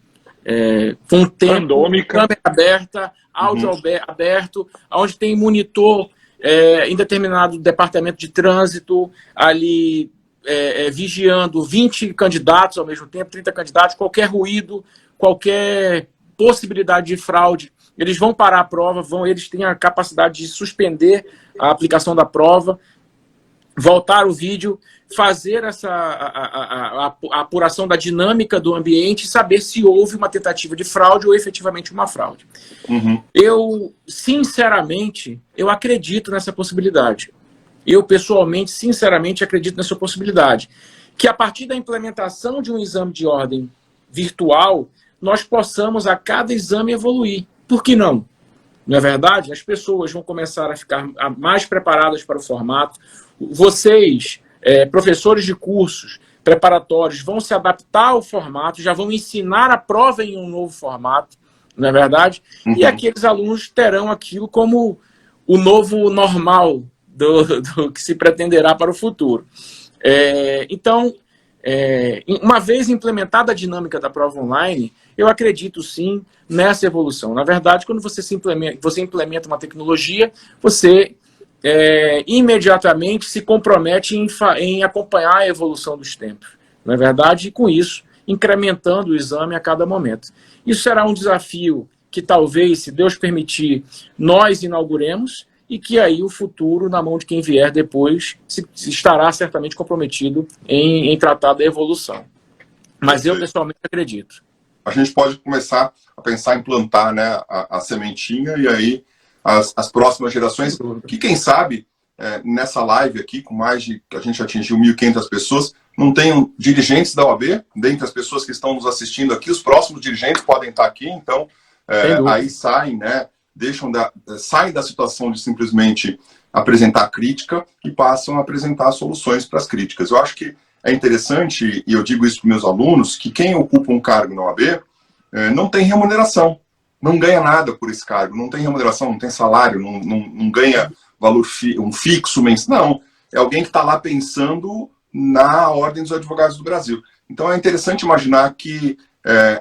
com tempo, randômica, câmera aberta, áudio aberto, onde tem monitor em determinado departamento de trânsito ali vigiando 20 candidatos ao mesmo tempo, 30 candidatos, qualquer ruído, qualquer possibilidade de fraude, eles vão parar a prova, eles têm a capacidade de suspender a aplicação da prova, voltar o vídeo, fazer a apuração da dinâmica do ambiente e saber se houve uma tentativa de fraude ou efetivamente uma fraude. Eu, sinceramente, acredito nessa possibilidade. Eu, pessoalmente, sinceramente, acredito nessa possibilidade. Que a partir da implementação de um exame de ordem virtual, nós possamos a cada exame evoluir. Por que não? Não é verdade? As pessoas vão começar a ficar mais preparadas para o formato. Vocês, professores de cursos preparatórios, vão se adaptar ao formato, já vão ensinar a prova em um novo formato, não é verdade? E aqueles alunos terão aquilo como o novo normal do que se pretenderá para o futuro. Então, uma vez implementada a dinâmica da prova online, eu acredito sim nessa evolução. Na verdade, quando você implementa uma tecnologia, você imediatamente se compromete em acompanhar a evolução dos tempos. Não é verdade? E com isso, incrementando o exame a cada momento. Isso será um desafio que talvez, se Deus permitir, nós inauguremos e que aí o futuro, na mão de quem vier depois, estará certamente comprometido em tratar da evolução. Mas eu, pessoalmente, acredito. A gente pode começar a pensar em plantar, né, a sementinha e aí as próximas gerações, que quem sabe, nessa live aqui, com mais de, a gente atingiu 1.500 pessoas, não tenham dirigentes da OAB, dentre as pessoas que estão nos assistindo aqui, os próximos dirigentes podem estar aqui, então aí saem, né, saem da situação de simplesmente apresentar crítica e passam a apresentar soluções para as críticas. Eu acho que é interessante, e eu digo isso para meus alunos, que quem ocupa um cargo na OAB não tem remuneração, não ganha nada por esse cargo, não tem remuneração, não tem salário, não ganha valor um fixo mensal, não. É alguém que está lá pensando na Ordem dos Advogados do Brasil. Então é interessante imaginar que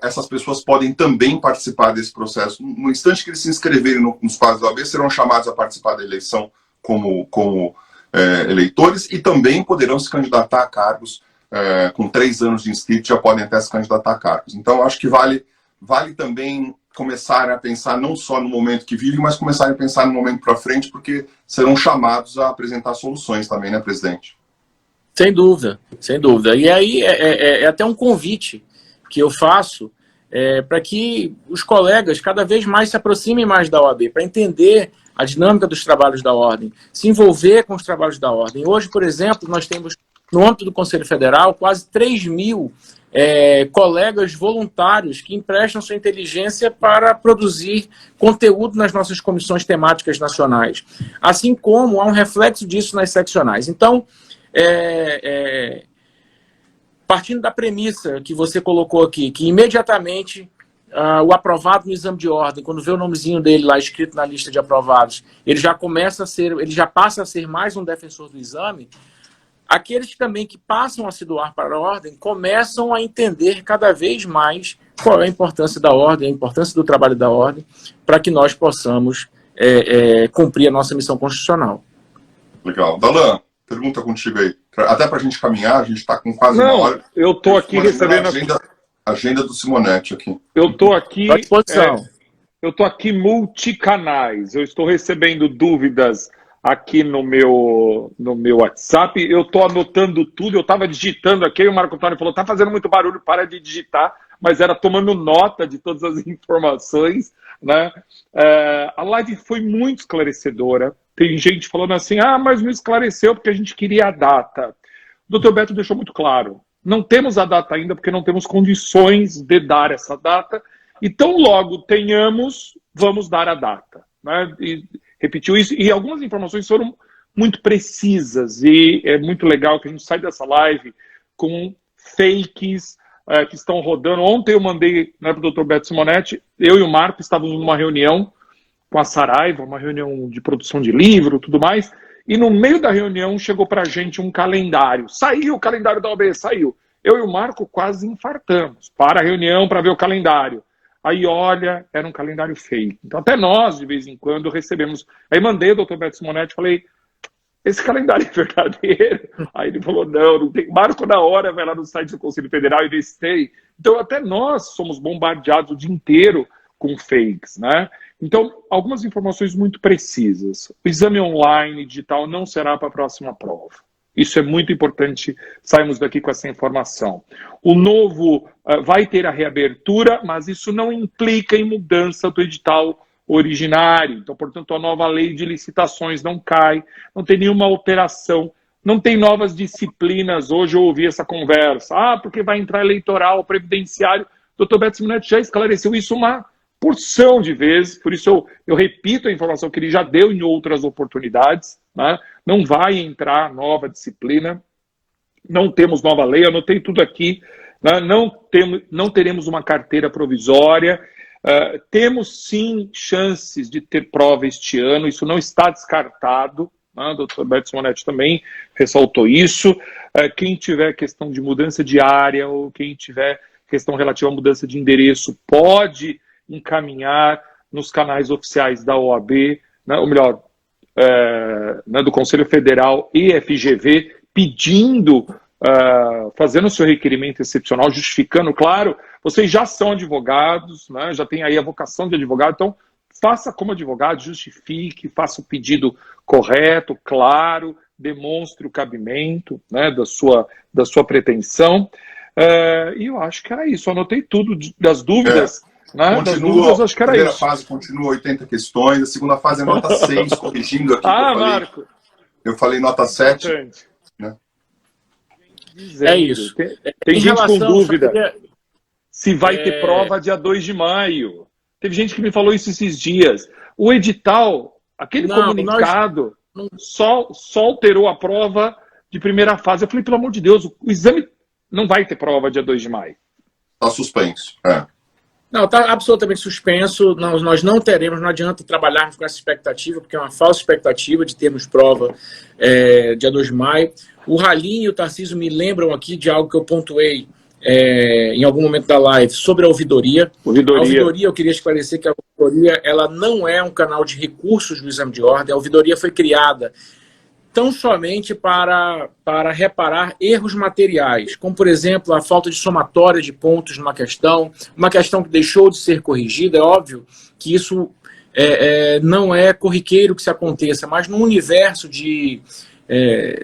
essas pessoas podem também participar desse processo. No instante que eles se inscreverem nos quadros da OAB, serão chamados a participar da eleição como eleitores e também poderão se candidatar a cargos com 3 anos de inscrito, já podem até se candidatar a cargos. Então, acho que vale também começar a pensar não só no momento que vive, mas começar a pensar no momento para frente, porque serão chamados a apresentar soluções também, né, presidente? Sem dúvida, sem dúvida. E aí é até um convite que eu faço para que os colegas cada vez mais se aproximem mais da OAB, para entender a dinâmica dos trabalhos da Ordem, se envolver com os trabalhos da Ordem. Hoje, por exemplo, nós temos, no âmbito do Conselho Federal, quase 3.000 colegas voluntários que emprestam sua inteligência para produzir conteúdo nas nossas comissões temáticas nacionais. Assim como há um reflexo disso nas seccionais. Então, partindo da premissa que você colocou aqui, que imediatamente o aprovado no exame de ordem, quando vê o nomezinho dele lá escrito na lista de aprovados, ele já passa a ser mais um defensor do exame. Aqueles também que passam a se doar para a ordem começam a entender cada vez mais qual é a importância da ordem, a importância do trabalho da ordem, para que nós possamos cumprir a nossa missão constitucional. Legal. Dalan, pergunta contigo aí. Até para a gente caminhar, a gente está com quase uma hora. Eu estou aqui recebendo a agenda do Simonetti aqui. Eu estou aqui. À disposição. Eu estou aqui multicanais. Eu estou recebendo dúvidas aqui no meu WhatsApp. Eu estou anotando tudo. Eu estava digitando aqui. E o Marco Antônio falou: está fazendo muito barulho, para de digitar. Mas era tomando nota de todas as informações, né? A live foi muito esclarecedora. Tem gente falando assim: mas não esclareceu porque a gente queria a data. O Dr. Beto deixou muito claro. Não temos a data ainda porque não temos condições de dar essa data. E tão logo tenhamos, vamos dar a data, né? E repetiu isso. E algumas informações foram muito precisas. E é muito legal que a gente sai dessa live com fakes que estão rodando. Ontem eu mandei, né, para o Dr. Beto Simonetti, eu e o Marco estávamos numa reunião com a Saraiva, uma reunião de produção de livro, tudo mais, e no meio da reunião chegou para a gente um calendário. Saiu o calendário da OAB, saiu. Eu e o Marco quase infartamos. Para a reunião para ver o calendário. Aí, olha, era um calendário fake. Então, até nós, de vez em quando, recebemos. Aí mandei o Dr. Beto Simonetti, falei: esse calendário é verdadeiro? Aí ele falou: não tem. Marco na hora, vai lá no site do Conselho Federal e vê se tem. Então, até nós somos bombardeados o dia inteiro com fakes, né? Então, algumas informações muito precisas. O exame online digital não será para a próxima prova. Isso é muito importante, saímos daqui com essa informação. O novo vai ter a reabertura, mas isso não implica em mudança do edital originário. Então, portanto, a nova lei de licitações não cai, não tem nenhuma alteração, não tem novas disciplinas. Hoje eu ouvi essa conversa, porque vai entrar eleitoral, previdenciário. O Dr. Beto Simonetti já esclareceu isso uma porção de vezes, por isso eu repito a informação que ele já deu em outras oportunidades, né? Não vai entrar nova disciplina, não temos nova lei, anotei tudo aqui, né? Não teremos uma carteira provisória, temos sim chances de ter prova este ano, isso não está descartado, né? O Dr. Beto Simonetti também ressaltou isso. Quem tiver questão de mudança de área ou quem tiver questão relativa à mudança de endereço pode encaminhar nos canais oficiais da OAB, né, ou melhor, né, do Conselho Federal e FGV, pedindo, fazendo o seu requerimento excepcional, justificando, claro, vocês já são advogados, né, já tem aí a vocação de advogado, então faça como advogado, justifique, faça o pedido correto, claro, demonstre o cabimento, né, da sua pretensão, e eu acho que era isso, anotei tudo das dúvidas. Continua, acho que era a primeira fase continua 80 questões, a segunda fase é nota 6, corrigindo aqui. Marco. Eu falei nota 7. Né? É isso. Tem gente com dúvida se vai ter prova dia 2 de maio. Teve gente que me falou isso esses dias. O edital, aquele comunicado, só alterou a prova de primeira fase. Eu falei, pelo amor de Deus, o exame não vai ter prova dia 2 de maio. Está suspenso. Não, está absolutamente suspenso, nós não teremos, não adianta trabalharmos com essa expectativa, porque é uma falsa expectativa de termos prova dia 2 de maio. O Halim e o Tarcísio me lembram aqui de algo que eu pontuei em algum momento da live, sobre a ouvidoria. A ouvidoria, eu queria esclarecer que a ouvidoria ela não é um canal de recursos do exame de ordem, a ouvidoria foi criada tão somente para reparar erros materiais, como, por exemplo, a falta de somatória de pontos numa questão, uma questão que deixou de ser corrigida. É óbvio que isso não é corriqueiro que se aconteça, mas num universo de...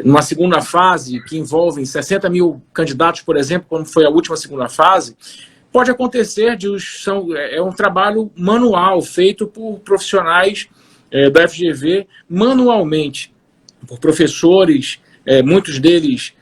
numa segunda fase, que envolve 60 mil candidatos, por exemplo, como foi a última segunda fase, pode acontecer, é um trabalho manual, feito por profissionais da FGV, manualmente, por professores, muitos deles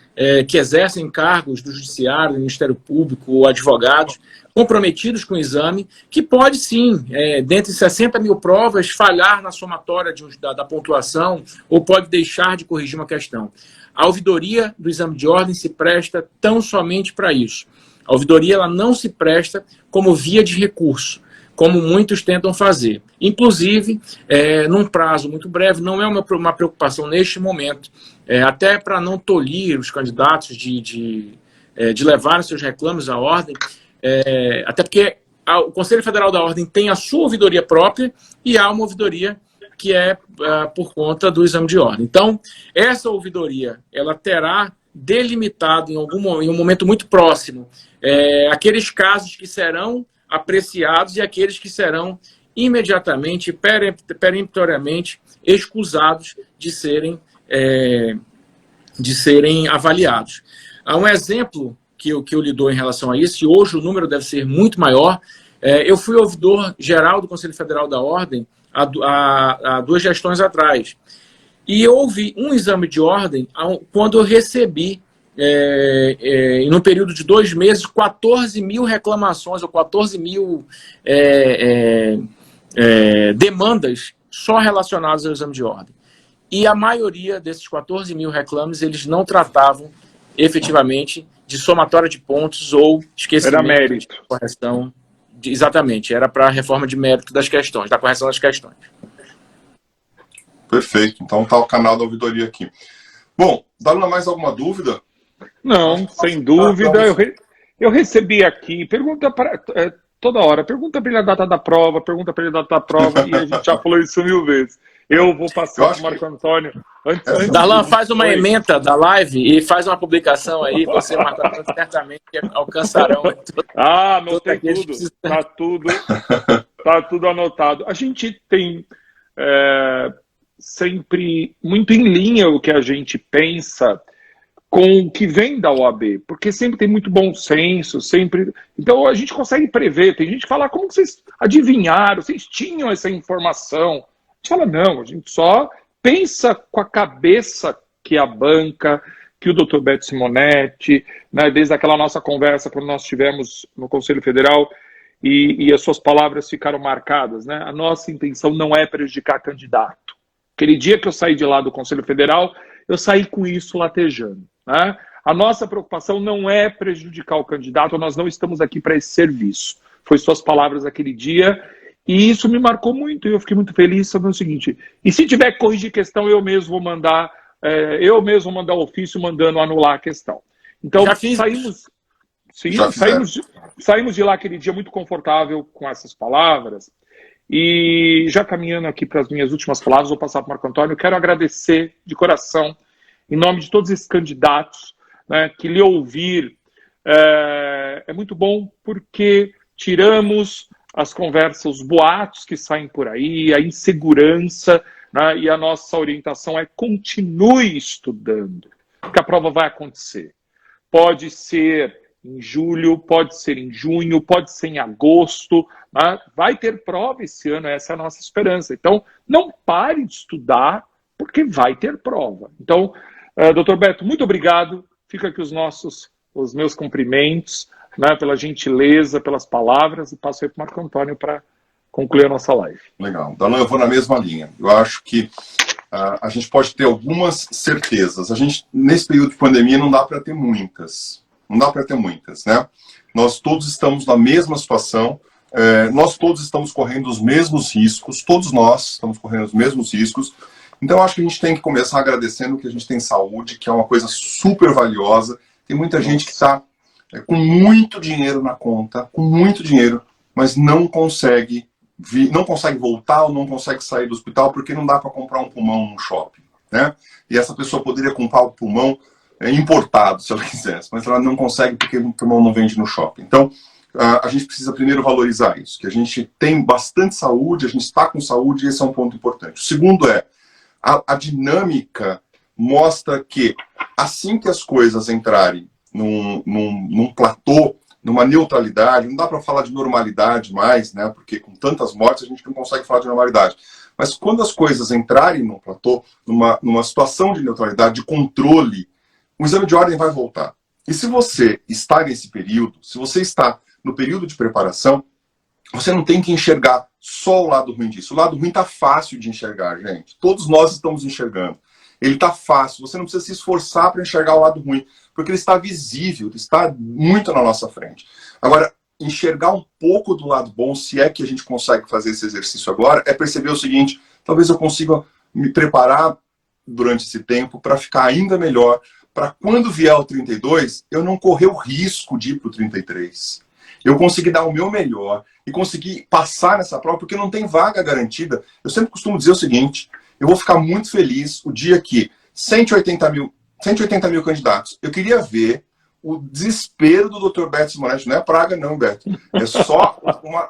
que exercem cargos do Judiciário, do Ministério Público, ou advogados, comprometidos com o exame, que pode sim, dentre 60 mil provas, falhar na somatória da pontuação, ou pode deixar de corrigir uma questão. A ouvidoria do exame de ordem se presta tão somente para isso. A ouvidoria ela não se presta como via de recurso, como muitos tentam fazer. Inclusive, num prazo muito breve, não é uma preocupação neste momento, até para não tolir os candidatos de levar seus reclames à ordem, até porque o Conselho Federal da Ordem tem a sua ouvidoria própria e há uma ouvidoria que é por conta do exame de ordem. Então, essa ouvidoria ela terá delimitado em um momento muito próximo aqueles casos que serão apreciados e aqueles que serão imediatamente, peremptoriamente excusados de serem avaliados. Há um exemplo que eu lhe dou em relação a isso, e hoje o número deve ser muito maior. Eu fui ouvidor geral do Conselho Federal da Ordem há 2 gestões atrás. E houve um exame de ordem quando eu recebi, no período de 2 meses, 14 mil reclamações ou 14 mil demandas só relacionadas ao exame de ordem. E a maioria desses 14 mil reclames, eles não tratavam efetivamente de somatória de pontos ou esquecimento. Era mérito. De correção. Exatamente, era para a reforma de mérito das questões, da correção das questões. Perfeito, então está o canal da ouvidoria aqui. Bom, Dalila, mais alguma dúvida? Não, sem dúvida. Eu recebi aqui, pergunta para toda hora, pergunta para ele a data da prova, pergunta para ele a data da prova, e a gente já falou isso 1000 vezes. Eu vou passar para o Marco Antônio. Darlan, faz uma ementa da live e faz uma publicação aí, você e o Marco Antônio certamente alcançarão. Anotei tudo. Tá tudo anotado. A gente tem sempre muito em linha o que a gente pensa com o que vem da OAB, porque sempre tem muito bom senso, sempre. Então a gente consegue prever. Tem gente que fala, como que vocês adivinharam? Vocês tinham essa informação? A gente fala, não, a gente só pensa com a cabeça que a banca, que o Dr. Beto Simonetti, né, desde aquela nossa conversa quando nós estivemos no Conselho Federal e as suas palavras ficaram marcadas, né? A nossa intenção não é prejudicar candidato. Aquele dia que eu saí de lá do Conselho Federal, eu saí com isso latejando, né? A nossa preocupação não é prejudicar o candidato, nós não estamos aqui para esse serviço. Foi suas palavras aquele dia. E isso me marcou muito, e eu fiquei muito feliz sabendo o seguinte, e se tiver que corrigir questão, eu mesmo vou mandar o ofício mandando anular a questão. Então, saímos de lá aquele dia muito confortável com essas palavras, e já caminhando aqui para as minhas últimas palavras, vou passar para o Marco Antônio, eu quero agradecer de coração, em nome de todos esses candidatos, né, que lhe ouvir é muito bom, porque tiramos as conversas, os boatos que saem por aí, a insegurança, né, e a nossa orientação é continue estudando, porque a prova vai acontecer. Pode ser em julho, pode ser em junho, pode ser em agosto, né, vai ter prova esse ano, essa é a nossa esperança. Então, não pare de estudar, porque vai ter prova. Então, Dr. Beto, muito obrigado, fica aqui os meus cumprimentos, né, pela gentileza, pelas palavras, e passo aí para o Marco Antônio para concluir a nossa live. Legal. Dalila, eu vou na mesma linha. Eu acho que a gente pode ter algumas certezas. Nesse período de pandemia, não dá para ter muitas. Não dá para ter muitas, né? Nós todos estamos na mesma situação, nós todos estamos correndo os mesmos riscos, todos nós estamos correndo os mesmos riscos. Então, eu acho que a gente tem que começar agradecendo que a gente tem saúde, que é uma coisa super valiosa. Tem muita gente que está com muito dinheiro na conta, com muito dinheiro, mas não consegue voltar ou não consegue sair do hospital porque não dá para comprar um pulmão no shopping, né? E essa pessoa poderia comprar o pulmão importado, se ela quisesse, mas ela não consegue porque o pulmão não vende no shopping. Então, a gente precisa primeiro valorizar isso, que a gente tem bastante saúde, a gente está com saúde, e esse é um ponto importante. O segundo é, a dinâmica mostra que assim que as coisas entrarem num platô numa neutralidade, não dá para falar de normalidade mais, né? Porque com tantas mortes a gente não consegue falar de normalidade. Mas quando as coisas entrarem no platô, numa situação de neutralidade, de controle, o exame de ordem vai voltar. E se você está nesse período, se você está no período de preparação, você não tem que enxergar só o lado ruim disso. O lado ruim está fácil de enxergar, gente. Todos nós estamos enxergando. Ele está fácil, você não precisa se esforçar para enxergar o lado ruim, porque ele está visível, ele está muito na nossa frente. Agora, enxergar um pouco do lado bom, se é que a gente consegue fazer esse exercício agora, é perceber o seguinte: talvez eu consiga me preparar durante esse tempo para ficar ainda melhor, para quando vier o 32, eu não correr o risco de ir para o 33. Eu conseguir dar o meu melhor e conseguir passar nessa prova, porque não tem vaga garantida. Eu sempre costumo dizer o seguinte: eu vou ficar muito feliz o dia que 180 mil candidatos. Eu queria ver o desespero do Dr. Beto Simonetti. Não é praga não, Beto. É só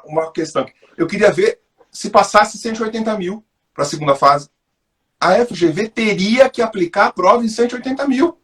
uma questão. Eu queria ver se passasse 180 mil para a segunda fase. A FGV teria que aplicar a prova em 180 mil.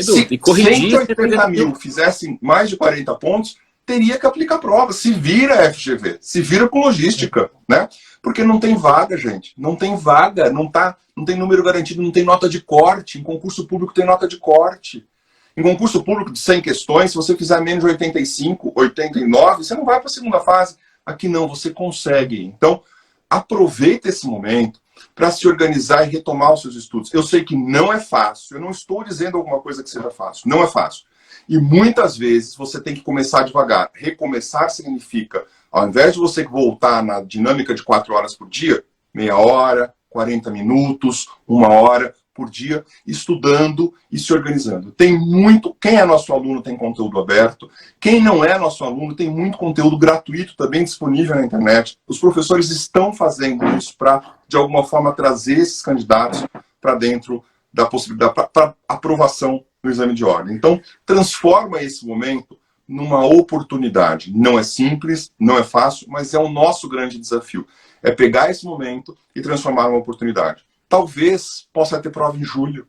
Se 180 mil fizessem mais de 40 pontos, teria que aplicar a prova. Se vira a FGV, se vira com logística, né? Porque não tem vaga, gente. Não tem vaga, não tem número garantido, não tem nota de corte. Em concurso público tem nota de corte. Em concurso público de 100 questões, se você fizer menos de 85, 89, você não vai para a segunda fase. Aqui não, você consegue. Então, aproveita esse momento para se organizar e retomar os seus estudos. Eu sei que não é fácil, eu não estou dizendo alguma coisa que seja fácil. Não é fácil. E muitas vezes você tem que começar devagar. Recomeçar significa, ao invés de você voltar na dinâmica de 4 horas por dia, meia hora, 40 minutos, 1 hora por dia, estudando e se organizando. Tem muito, quem é nosso aluno tem conteúdo aberto, quem não é nosso aluno tem muito conteúdo gratuito também disponível na internet. Os professores estão fazendo isso para, de alguma forma, trazer esses candidatos para dentro da possibilidade, para aprovação no exame de ordem. Então, transforma esse momento numa oportunidade. Não é simples, não é fácil, mas é o nosso grande desafio. É pegar esse momento e transformar numa oportunidade. Talvez possa ter prova em julho.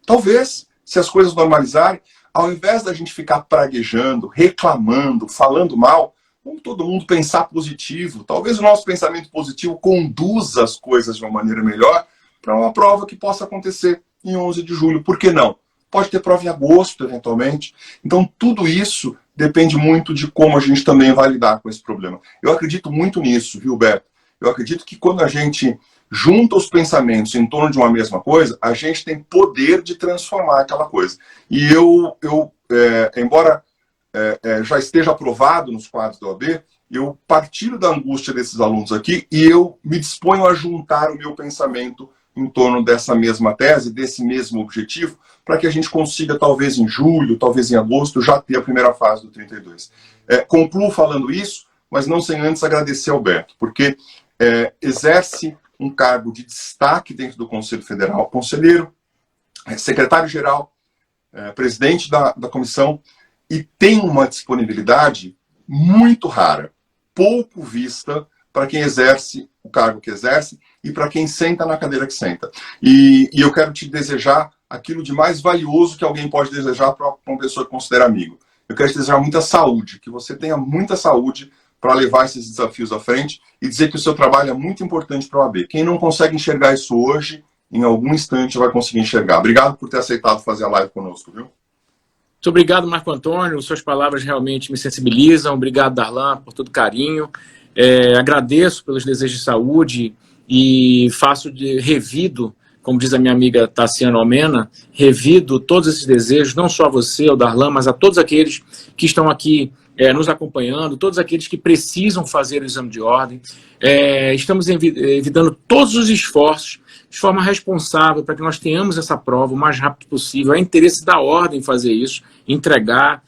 Talvez, se as coisas normalizarem, ao invés da gente ficar praguejando, reclamando, falando mal, vamos todo mundo pensar positivo. Talvez o nosso pensamento positivo conduza as coisas de uma maneira melhor para uma prova que possa acontecer em 11 de julho. Por que não? Pode ter prova em agosto, eventualmente. Então, tudo isso depende muito de como a gente também vai lidar com esse problema. Eu acredito muito nisso, viu, Beto? Eu acredito que quando a gente junta os pensamentos em torno de uma mesma coisa, a gente tem poder de transformar aquela coisa. E embora já esteja aprovado nos quadros da OAB, eu partilho da angústia desses alunos aqui e eu me disponho a juntar o meu pensamento em torno dessa mesma tese, desse mesmo objetivo, para que a gente consiga, talvez em julho, talvez em agosto, já ter a primeira fase do 32. Concluo falando isso, mas não sem antes agradecer ao Beto, porque exerce um cargo de destaque dentro do Conselho Federal, conselheiro, secretário-geral, presidente da comissão, e tem uma disponibilidade muito rara, pouco vista para quem exerce o cargo que exerce e para quem senta na cadeira que senta. E eu quero te desejar aquilo de mais valioso que alguém pode desejar para uma pessoa que considera amigo. Eu quero te desejar muita saúde, que você tenha muita saúde para levar esses desafios à frente e dizer que o seu trabalho é muito importante para a OAB. Quem não consegue enxergar isso hoje, em algum instante vai conseguir enxergar. Obrigado por ter aceitado fazer a live conosco, viu? Muito obrigado, Marco Antônio. Suas palavras realmente me sensibilizam. Obrigado, Darlan, por todo carinho. Agradeço pelos desejos de saúde e faço revido, como diz a minha amiga Tassiana Almena, revido todos esses desejos, não só a você, ao Darlan, mas a todos aqueles que estão aqui nos acompanhando, todos aqueles que precisam fazer o exame de ordem. Estamos evitando todos os esforços de forma responsável para que nós tenhamos essa prova o mais rápido possível. É interesse da ordem fazer isso, entregar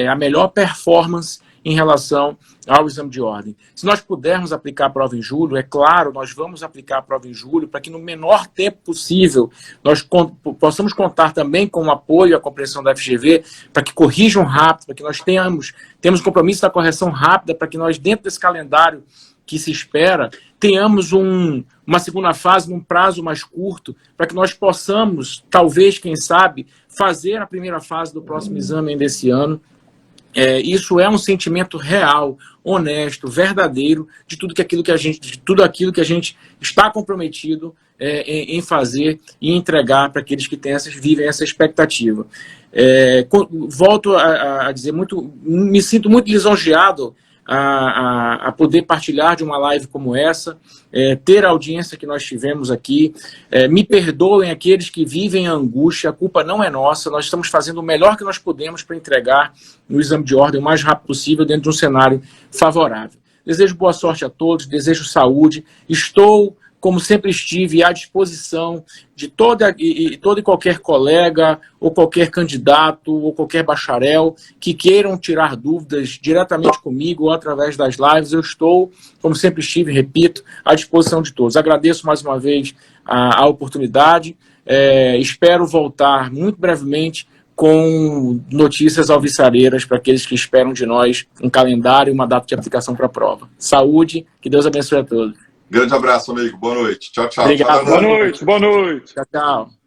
a melhor performance em relação ao exame de ordem. Se nós pudermos aplicar a prova em julho, é claro, nós vamos aplicar a prova em julho para que no menor tempo possível nós possamos contar também com o apoio e a compreensão da FGV para que corrijam rápido, para que nós temos um compromisso da correção rápida, para que nós, dentro desse calendário que se espera, tenhamos uma segunda fase num prazo mais curto, para que nós possamos, talvez, quem sabe, fazer a primeira fase do próximo exame ainda esse ano. isso é um sentimento real, honesto, verdadeiro de tudo aquilo que a gente está comprometido em fazer e entregar para aqueles que vivem essa expectativa. Volto a dizer, me sinto muito lisonjeado a poder partilhar de uma live como essa, ter a audiência que nós tivemos aqui. Me perdoem aqueles que vivem a angústia, a culpa não é nossa, nós estamos fazendo o melhor que nós podemos para entregar no exame de ordem o mais rápido possível dentro de um cenário favorável. Desejo boa sorte a todos, desejo saúde, estou, como sempre estive, à disposição de todo e qualquer colega, ou qualquer candidato, ou qualquer bacharel que queiram tirar dúvidas diretamente comigo ou através das lives. Eu estou, como sempre estive, repito, à disposição de todos. Agradeço mais uma vez a oportunidade. Espero voltar muito brevemente com notícias alvissareiras para aqueles que esperam de nós um calendário e uma data de aplicação para a prova. Saúde, que Deus abençoe a todos. Grande abraço, amigo. Boa noite. Tchau, tchau. Obrigado. Boa noite. Boa noite. Tchau, tchau.